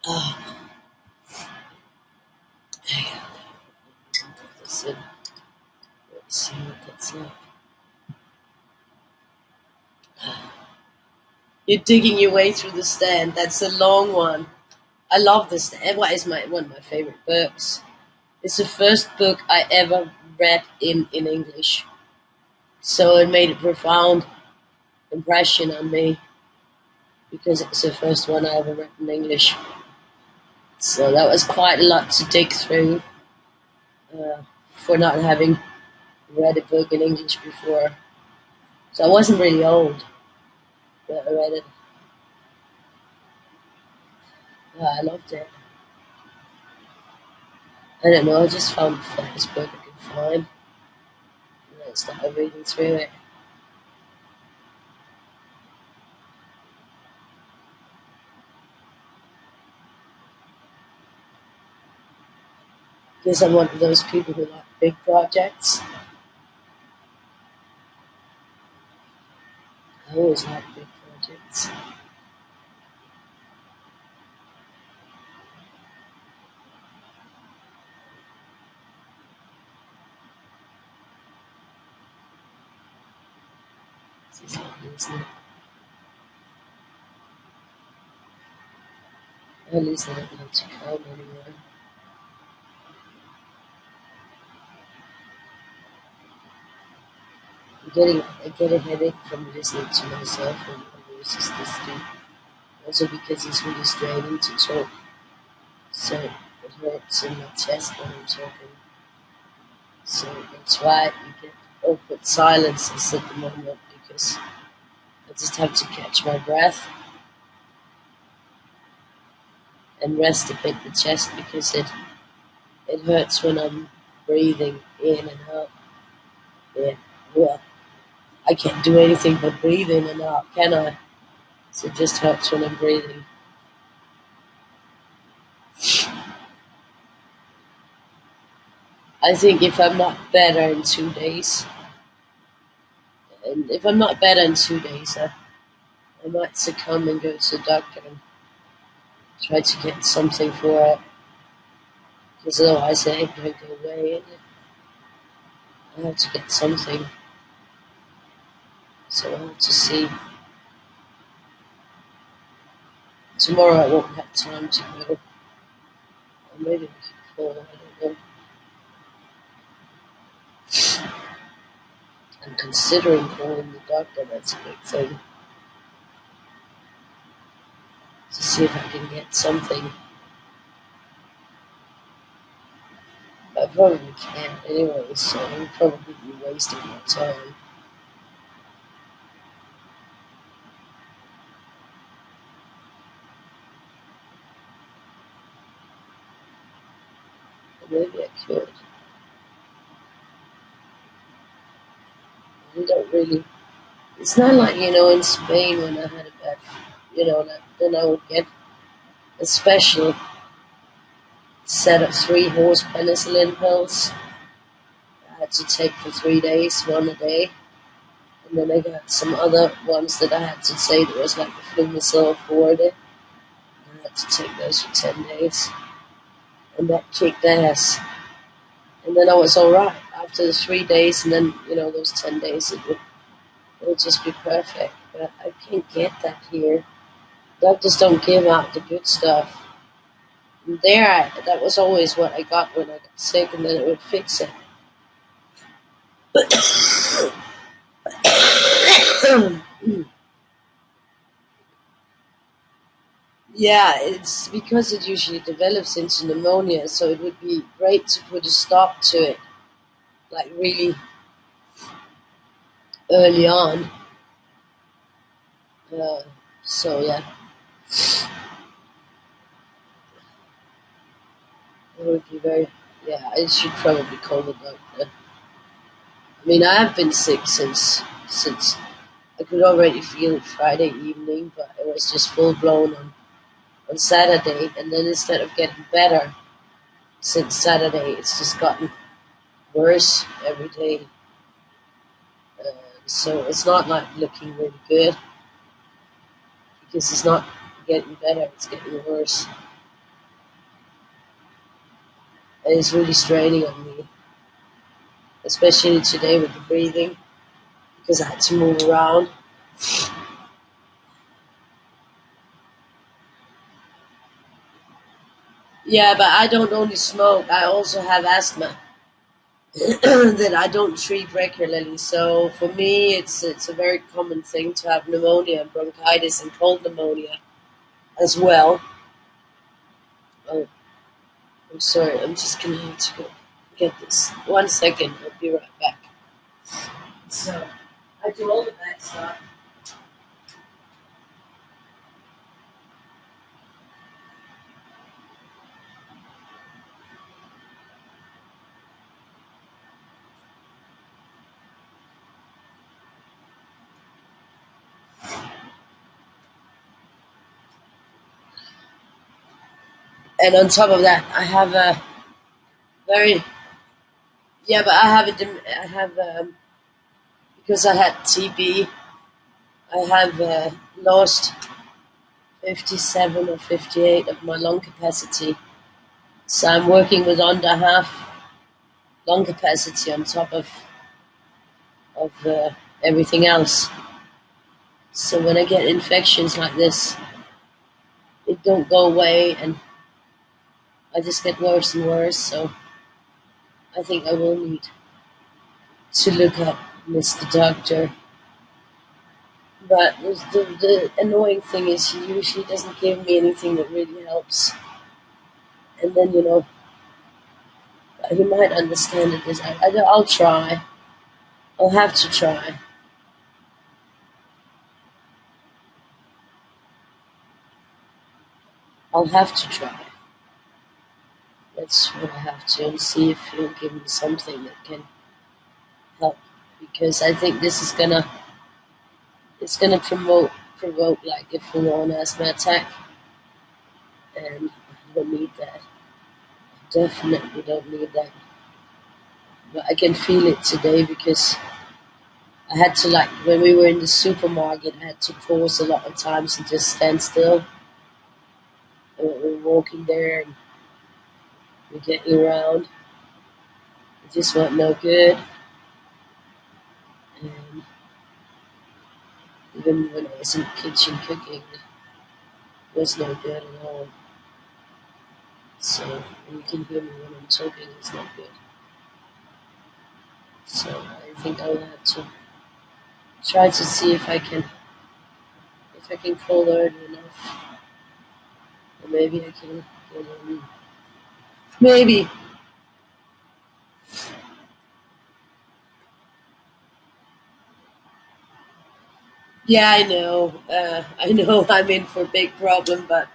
Oh, listen. Let's see what that's like. You're digging your way through the stand. That's a long one. I love this. Stand. It's one of my favorite books. It's the first book I ever read in English. So it made a profound impression on me because it's the first one I ever read in English. So that was quite a lot to dig through. uh, for not having read a book in English before. So I wasn't really old, but I read it. I loved it. I don't know, I just found the fattest book I could find, and I started reading through it. Because I'm one of those people who like big projects. I always like big projects. It's lovely, isn't it? At least I don't have to come anymore. I get a headache from listening to myself when my voice is this deep. Also because it's really straining to talk, so it hurts in my chest when I'm talking. So that's why you get awkward silences at the moment, because I just have to catch my breath and rest a bit the chest, because it hurts when I'm breathing in and out. Yeah, well, I can't do anything but breathe in and out, can I? So it just hurts when I'm breathing. I think if I'm not better in 2 days, and if I'm not better in 2 days, I might succumb and go to the doctor and try to get something for it. Because otherwise it ain't going to go away. And I have to get something. So I'll have to see. Tomorrow I won't have time to go. Or maybe we can call, I don't know. I'm considering calling the doctor, that's a big thing. To see if I can get something. I probably can't anyway, so I'll probably be wasting my time. But maybe I could. I don't really. It's not like, in Spain when I had a bad, then I would get a special set of 3 horse penicillin pills I had to take for 3 days, one a day. And then I got some other ones that I had to take. It was like the Flumasil Weirdie. I had to take those for 10 days. And that kicked ass. And then I was alright after the 3 days, and then, those 10 days, it would just be perfect. But I can't get that here. Doctors don't give out the good stuff. And that was always what I got when I got sick, and then it would fix it. Yeah, it's because it usually develops into pneumonia, so it would be great to put a stop to it, like really early on. Uh, so yeah, it would be very. Yeah, I should probably call the doctor. I mean, I have been sick since I could already feel it Friday evening, but it was just full blown on Saturday, and then instead of getting better since Saturday, it's just gotten worse every day. So it's not like looking really good, because it's not getting better, it's getting worse. And it's really straining on me, especially today with the breathing, because I had to move around. Yeah, but I don't only smoke, I also have asthma that I don't treat regularly. So for me, it's a very common thing to have pneumonia, bronchitis, and cold pneumonia as well. Oh, I'm sorry, I'm just gonna have to go get this. 1 second, I'll be right back. So, I do all the back stuff. And on top of that, I have a very, yeah, but I have I have, because I had TB, I have lost 57 or 58 of my lung capacity. So I'm working with under half lung capacity on top of everything else. So when I get infections like this, it don't go away, and I just get worse and worse. So I think I will need to look up Mr. Doctor. But the annoying thing is he usually doesn't give me anything that really helps. And then, he might understand it. I'll try. I'll have to try. I'll have to try. That's what I have to, and see if he'll give me something that can help. Because I think this is it's gonna provoke like a full-on asthma attack, and I don't need that. Definitely don't need that. But I can feel it today because I had to, like, when we were in the supermarket, I had to pause a lot of times and just stand still. And we're walking there and we're getting around. It just wasn't no good. And even when I was in the kitchen cooking, it was no good at all. So you can hear me when I'm talking, it's not good. So I think I'll have to try to see if I can call early enough. Or maybe I can get in. Maybe. Yeah, I know. I know I'm in for a big problem, but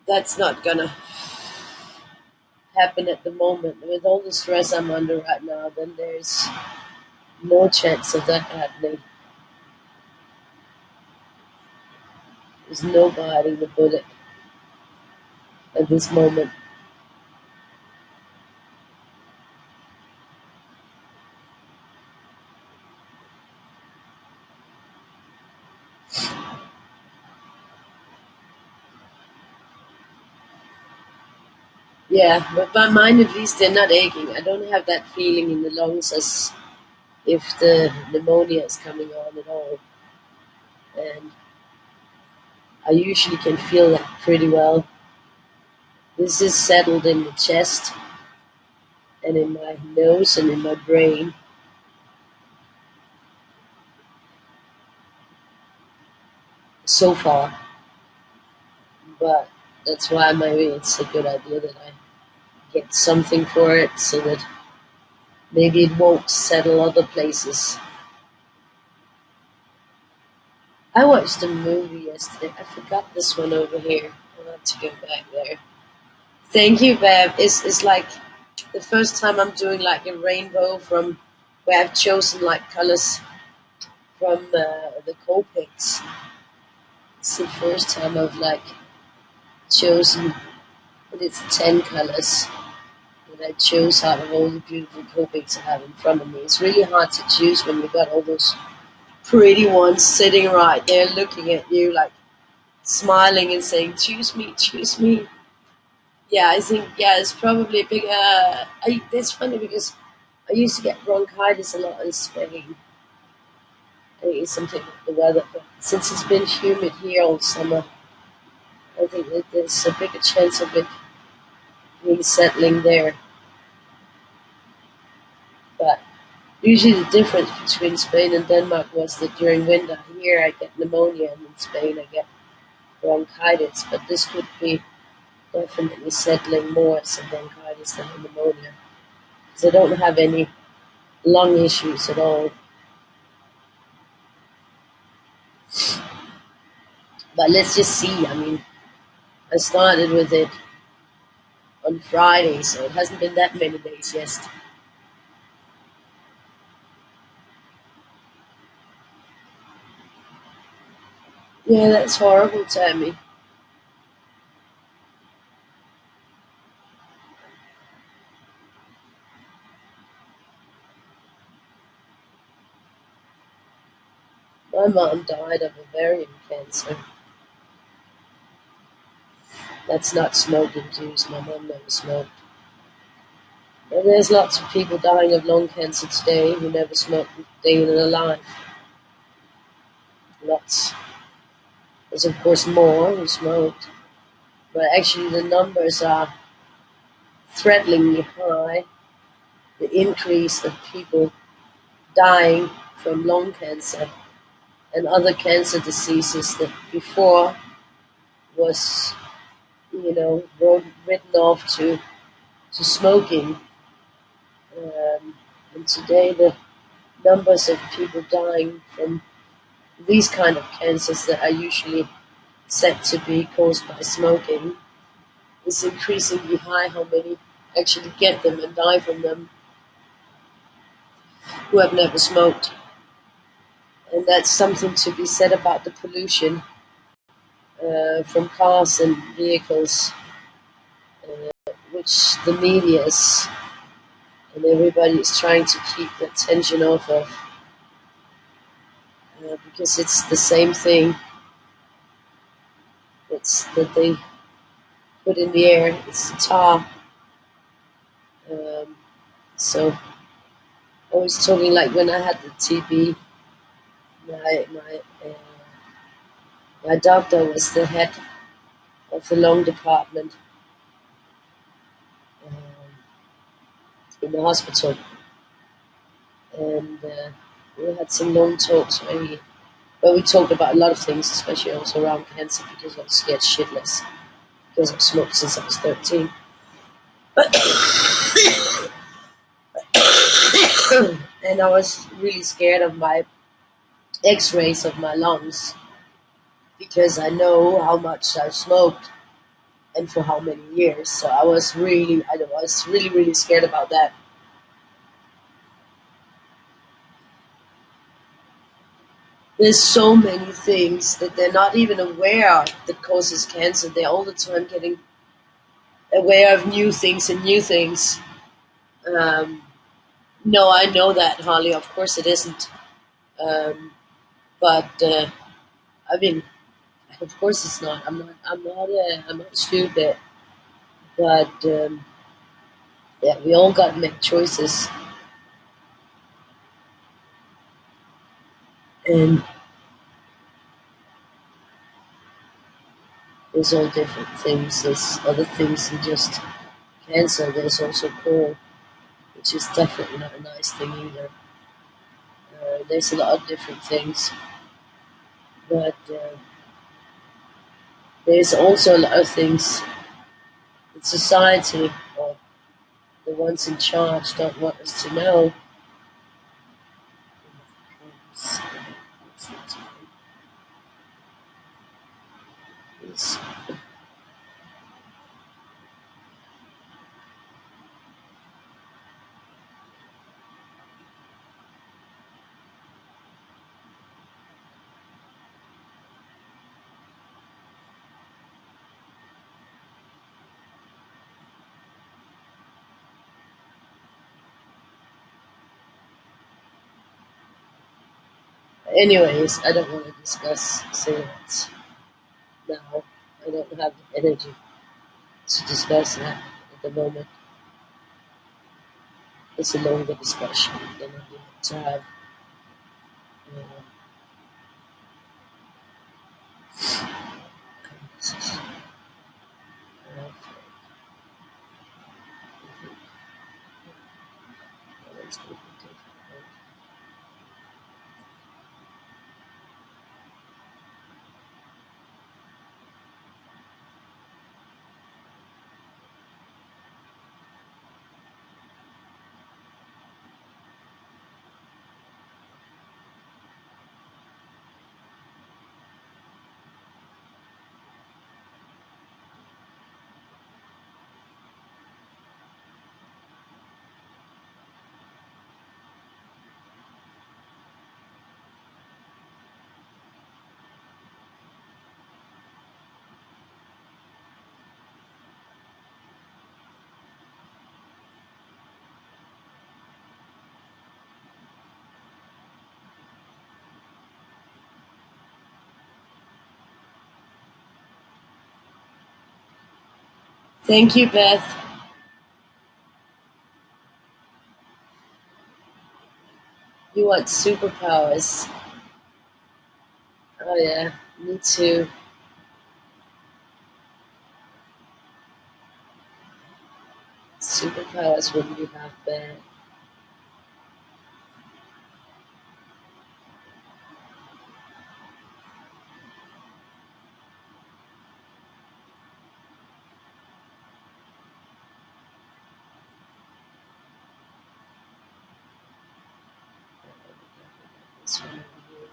that's not gonna happen at the moment. With all the stress I'm under right now, then there's no chance of that happening. There's no biting the bullet at this moment. Yeah, but by mine at least they're not aching. I don't have that feeling in the lungs as if the pneumonia is coming on at all. And I usually can feel that pretty well. This is settled in the chest and in my nose and in my brain so far. But that's why maybe it's a good idea that I get something for it so that maybe it won't settle other places. I watched a movie yesterday. I forgot this one over here. I'll have to go back there. Thank you, Bev. It's like the first time I'm doing like a rainbow from where I've chosen like colors from the Copics. It's the first time I've like chosen, but it's 10 colors that I chose out of all the beautiful Copics I have in front of me. It's really hard to choose when you've got all those pretty ones sitting right there looking at you like smiling and saying, choose me, choose me. Yeah, I think, yeah, it's probably a big, that's funny because I used to get bronchitis a lot in Spain. I think it's something with the weather, but since it's been humid here all summer, I think that there's a bigger chance of it being settling there. But usually the difference between Spain and Denmark was that during winter here I get pneumonia and in Spain I get bronchitis, but this could be definitely settling more as a bronchitis than a pneumonia. Because I don't have any lung issues at all. But let's just see. I mean, I started with it on Friday, so it hasn't been that many days yet. Yeah, that's horrible, Tammy. My mom died of ovarian cancer. That's not smoke induced. My mom never smoked. And there's lots of people dying of lung cancer today who never smoked a day in their life. Lots. There's of course more who smoked, but actually the numbers are threateningly high. The increase of people dying from lung cancer and other cancer diseases that before was, written off to smoking. And today the numbers of people dying from these kind of cancers that are usually said to be caused by smoking is increasingly high. How many actually get them and die from them who have never smoked? And that's something to be said about the pollution from cars and vehicles, which the media is and everybody is trying to keep the attention off of, because it's the same thing. It's that they put in the air. It's tar. Um, so I was talking like when I had the TB, my doctor was the head of the lung department um, in the hospital, and we had some long talks where we talked about a lot of things, especially also around cancer, because I was scared shitless because I've smoked since I was 13. And I was really scared of my X-rays of my lungs because I know how much I've smoked and for how many years. So I was really scared about that. There's so many things that they're not even aware of that causes cancer. They're all the time getting aware of new things and new things. Um, no, I know that, Holly. Of course, it isn't. Um, but I mean, of course, it's not. I'm not. I'm not. I'm not stupid. But yeah, we all got to make choices, and there's all different things. There's other things than just cancer. There's also coal, which is definitely not a nice thing either. There's a lot of different things, but there's also a lot of things that society or the ones in charge don't want us to know. It's- Anyways, I don't want to discuss cigarettes now. I don't have the energy to discuss that at the moment. It's a longer discussion than I need to have. Uh, Thank you, Beth. You want superpowers? Oh yeah, me too. Superpowers wouldn't be half bad. This one over here.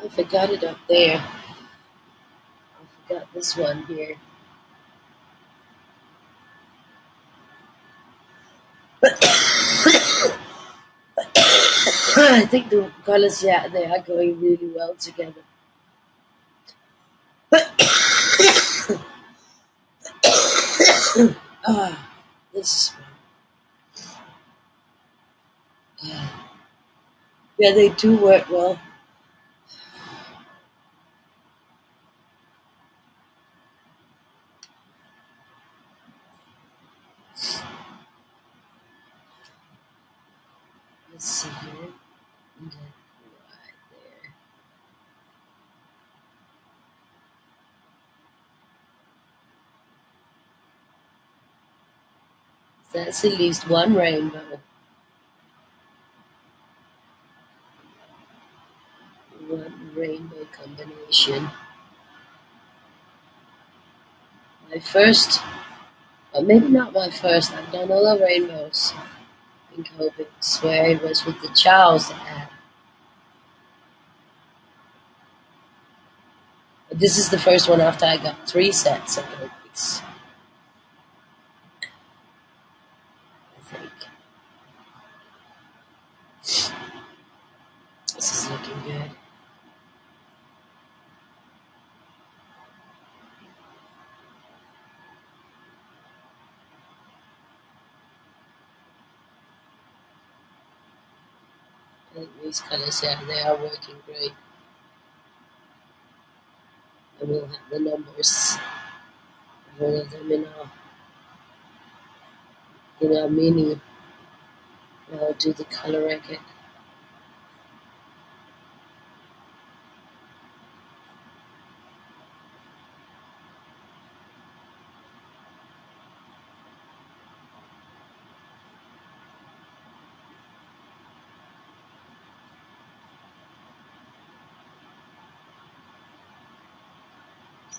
I forgot it up there. I forgot this one here. I think the colors, yeah, they are going really well together. Ah, this is yeah, they do work well. Let's see here. And then right there. That's at least one rainbow. One rainbow combination. My first, or maybe not my first, I've done all the rainbows in COVID. I swear it was with the chows that had. But this is the first one after I got 3 sets of Copics, I think. This is looking good. I think these colors, yeah, they are working great. And we'll have the numbers of all of them in our mini. I'll do the color record.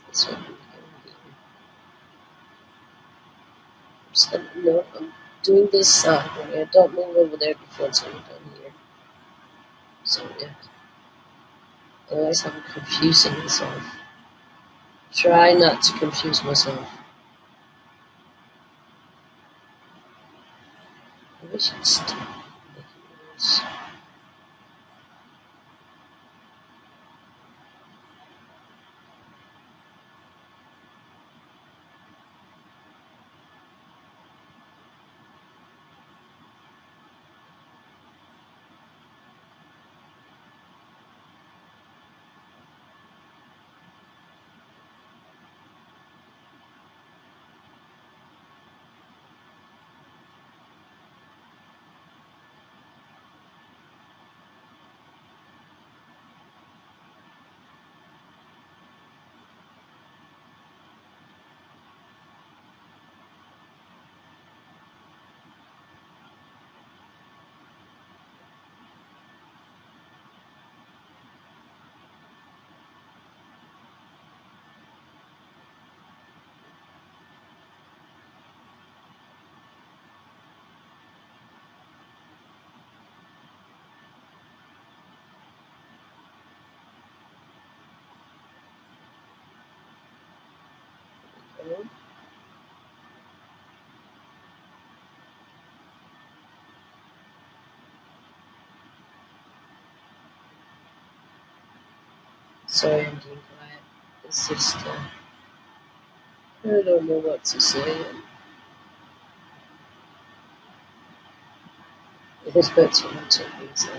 This one no, I'm doing this side. I don't move over there before it's all done here. So yeah. Otherwise I'm confusing myself. Try not to confuse myself. I wish I'd stop making noise. Okay. Sorry, I'm being quiet. It's just, I don't know what to say. It has hurt so much, I think, so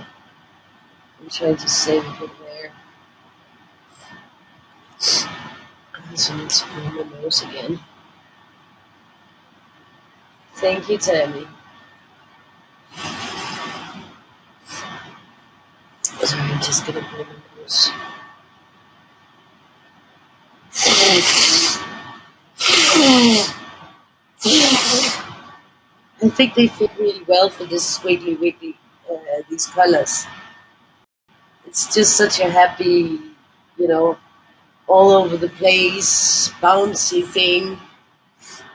I'm trying to save it in there. I also need to blow my nose again. Thank you, Tammy. Sorry, I'm just gonna blow my nose. I think they fit really well for this squiggly wiggly, these colors. It's just such a happy, you know, all over the place, bouncy thing.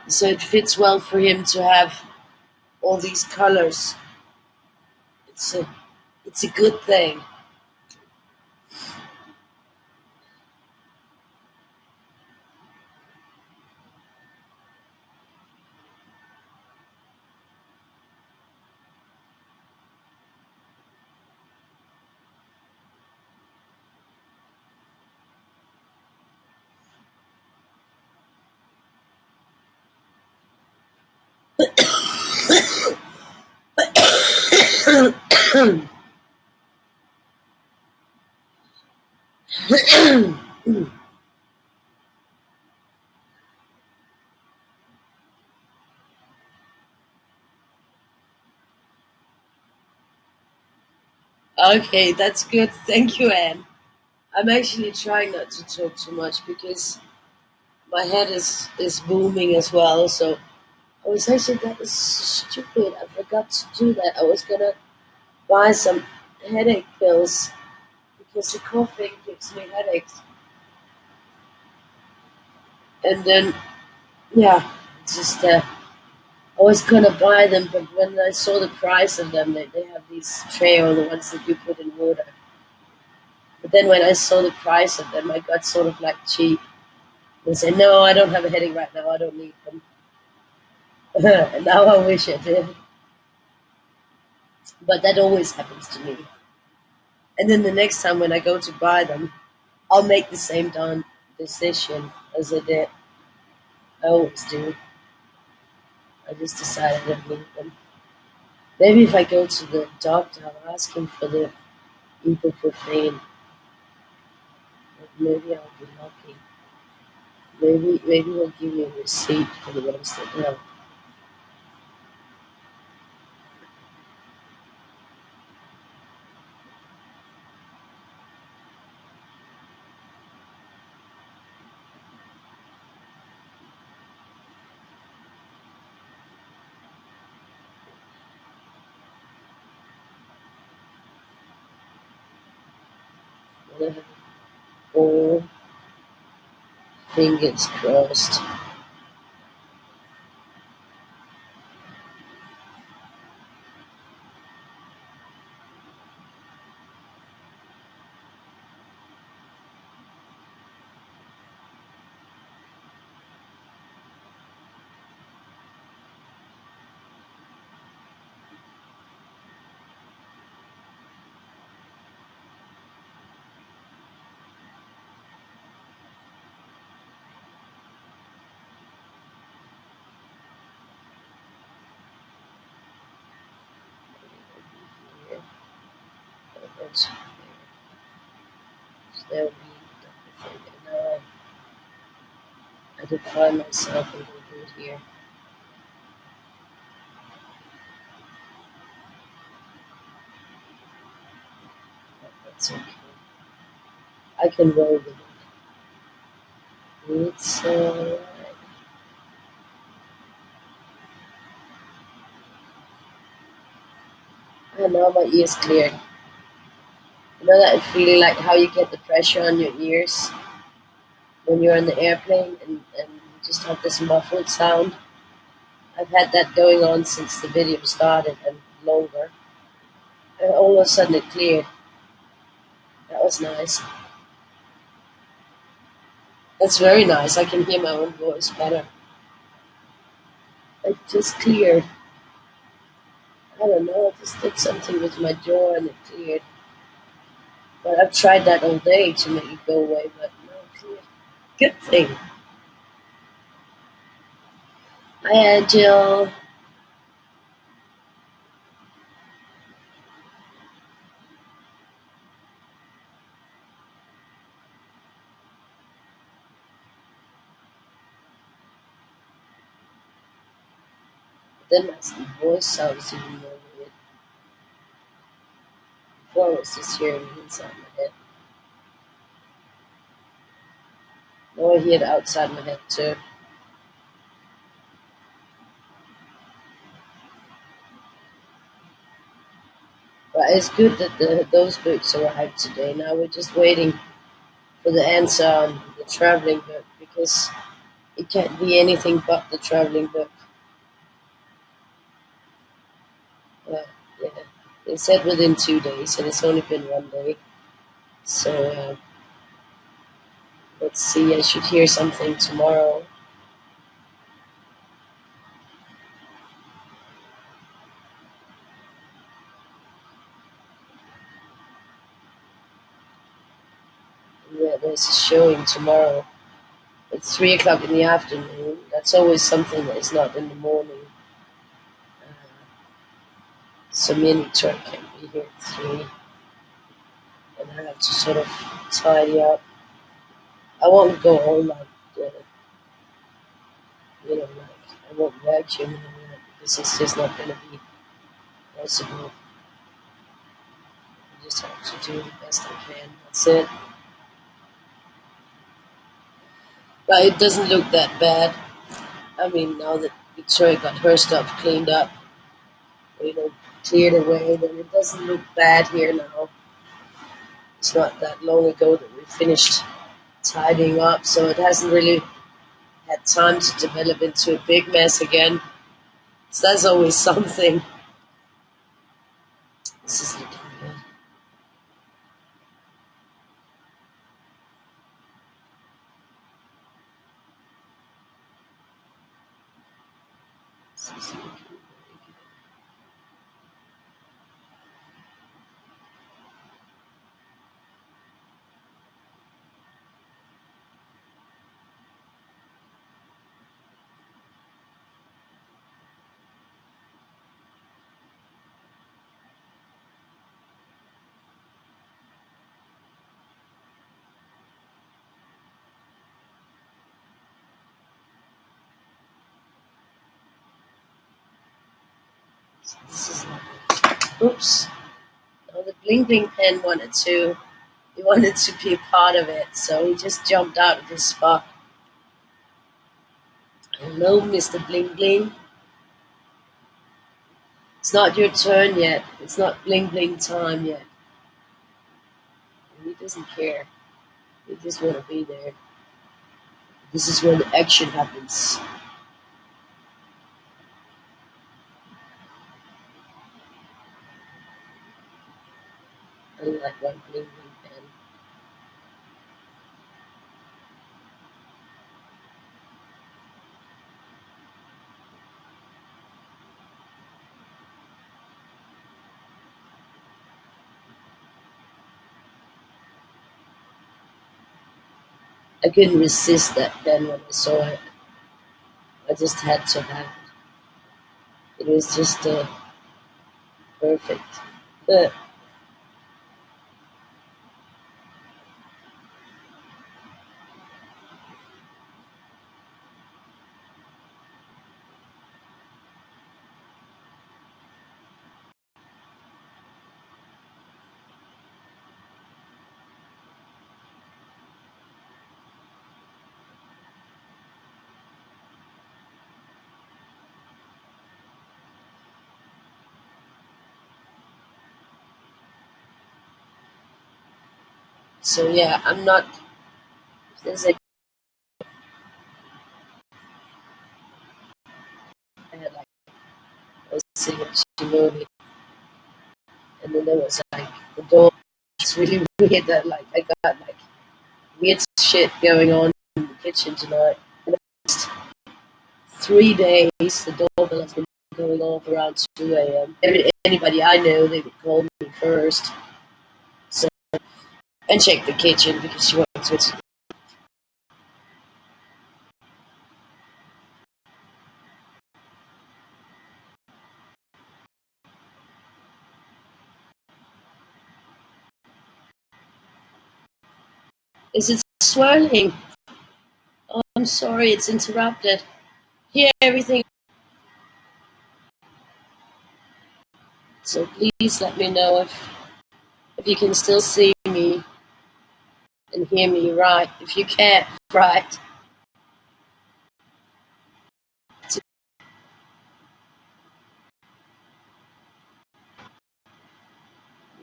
So it fits well for him to have all these colors. It's a, it's a good thing. Okay, that's good. Thank you, Anne. I'm actually trying not to talk too much because my head is booming as well. So I was actually that was stupid. I forgot to do that. I was gonna buy some headache pills because the coughing gives me headaches. And then yeah, just I was gonna buy them, but when I saw the price of them, they have these trail, the ones that you put in water. But then when I saw the price of them, I got sort of like cheap and said, "No, I don't have a headache right now. I don't need them." And now I wish I did, but that always happens to me. And then the next time when I go to buy them, I'll make the same darn decision as I did. I always do. I just decided I don't need them. Maybe if I go to the doctor, I'll ask him for the ibuprofen. Maybe I'll be lucky. Maybe he'll give me a receipt for the ones that help. All fingers crossed. Here, also there will be everything. And now I define myself a little bit here. But that's okay. I can roll with it. It's alright. And now my ears cleared. You know that feeling like how you get the pressure on your ears when you're on the airplane and you just have this muffled sound? I've had that going on since the video started and longer. And all of a sudden it cleared. That was nice. That's very nice. I can hear my own voice better. It just cleared. I don't know. I just did something with my jaw and it cleared. But I've tried that all day to make it go away, but no clear. Good thing. Hi, Jill. Then my voice sounds even more weird. Before I was just hearing it inside my head. Now I hear it outside my head too. But it's good that those books arrived today. Now we're just waiting for the answer on the traveling book because it can't be anything but the traveling book. But yeah, they said within 2 days, and it's only been 1 day. So let's see. I should hear something tomorrow. Yeah, there's a showing tomorrow. It's 3 o'clock in the afternoon. That's always something that is not in the morning. So mini truck can be here at 3, and I have to sort of tidy up. I won't go all like, like I won't vacuum in a minute because it's just not going to be possible. I just have to do the best I can. That's it. But it doesn't look that bad. I mean, now that Victoria got her stuff cleaned up, you know, cleared away, then it doesn't look bad here now. It's not that long ago that we finished tidying up, so it hasn't really had time to develop into a big mess again. So that's always something. This is looking good. This is looking very good. So this is like, oops. Now the bling bling pen he wanted to be a part of it, so he just jumped out of his spot. Hello, Mr. Bling Bling. It's not your turn yet. It's not bling bling time yet. He doesn't care. He just want to be there. This is where the action happens. Unlike one bling bling pen. I couldn't resist that pen when I saw it. I just had to have it. It was just perfect. Uh, so yeah, I'm not. There's like I had like I was sitting watching a movie, and then there was like the door. It's really weird that like I got like weird shit going on in the kitchen tonight. And 3 days the doorbell has been going off around 2 a.m. Anybody I know, they would call me first. So And check the kitchen because she wants it. Is it swirling? Oh, I'm sorry, it's interrupted. Here, everything. So please let me know if you can still see me and hear me right. If you can't, right.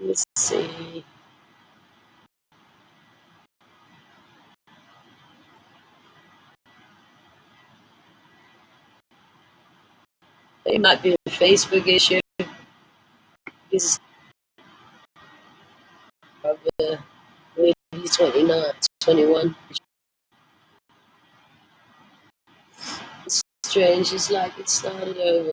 Let's see. It might be a Facebook issue because of maybe 29, 21. It's strange, it's like it started over.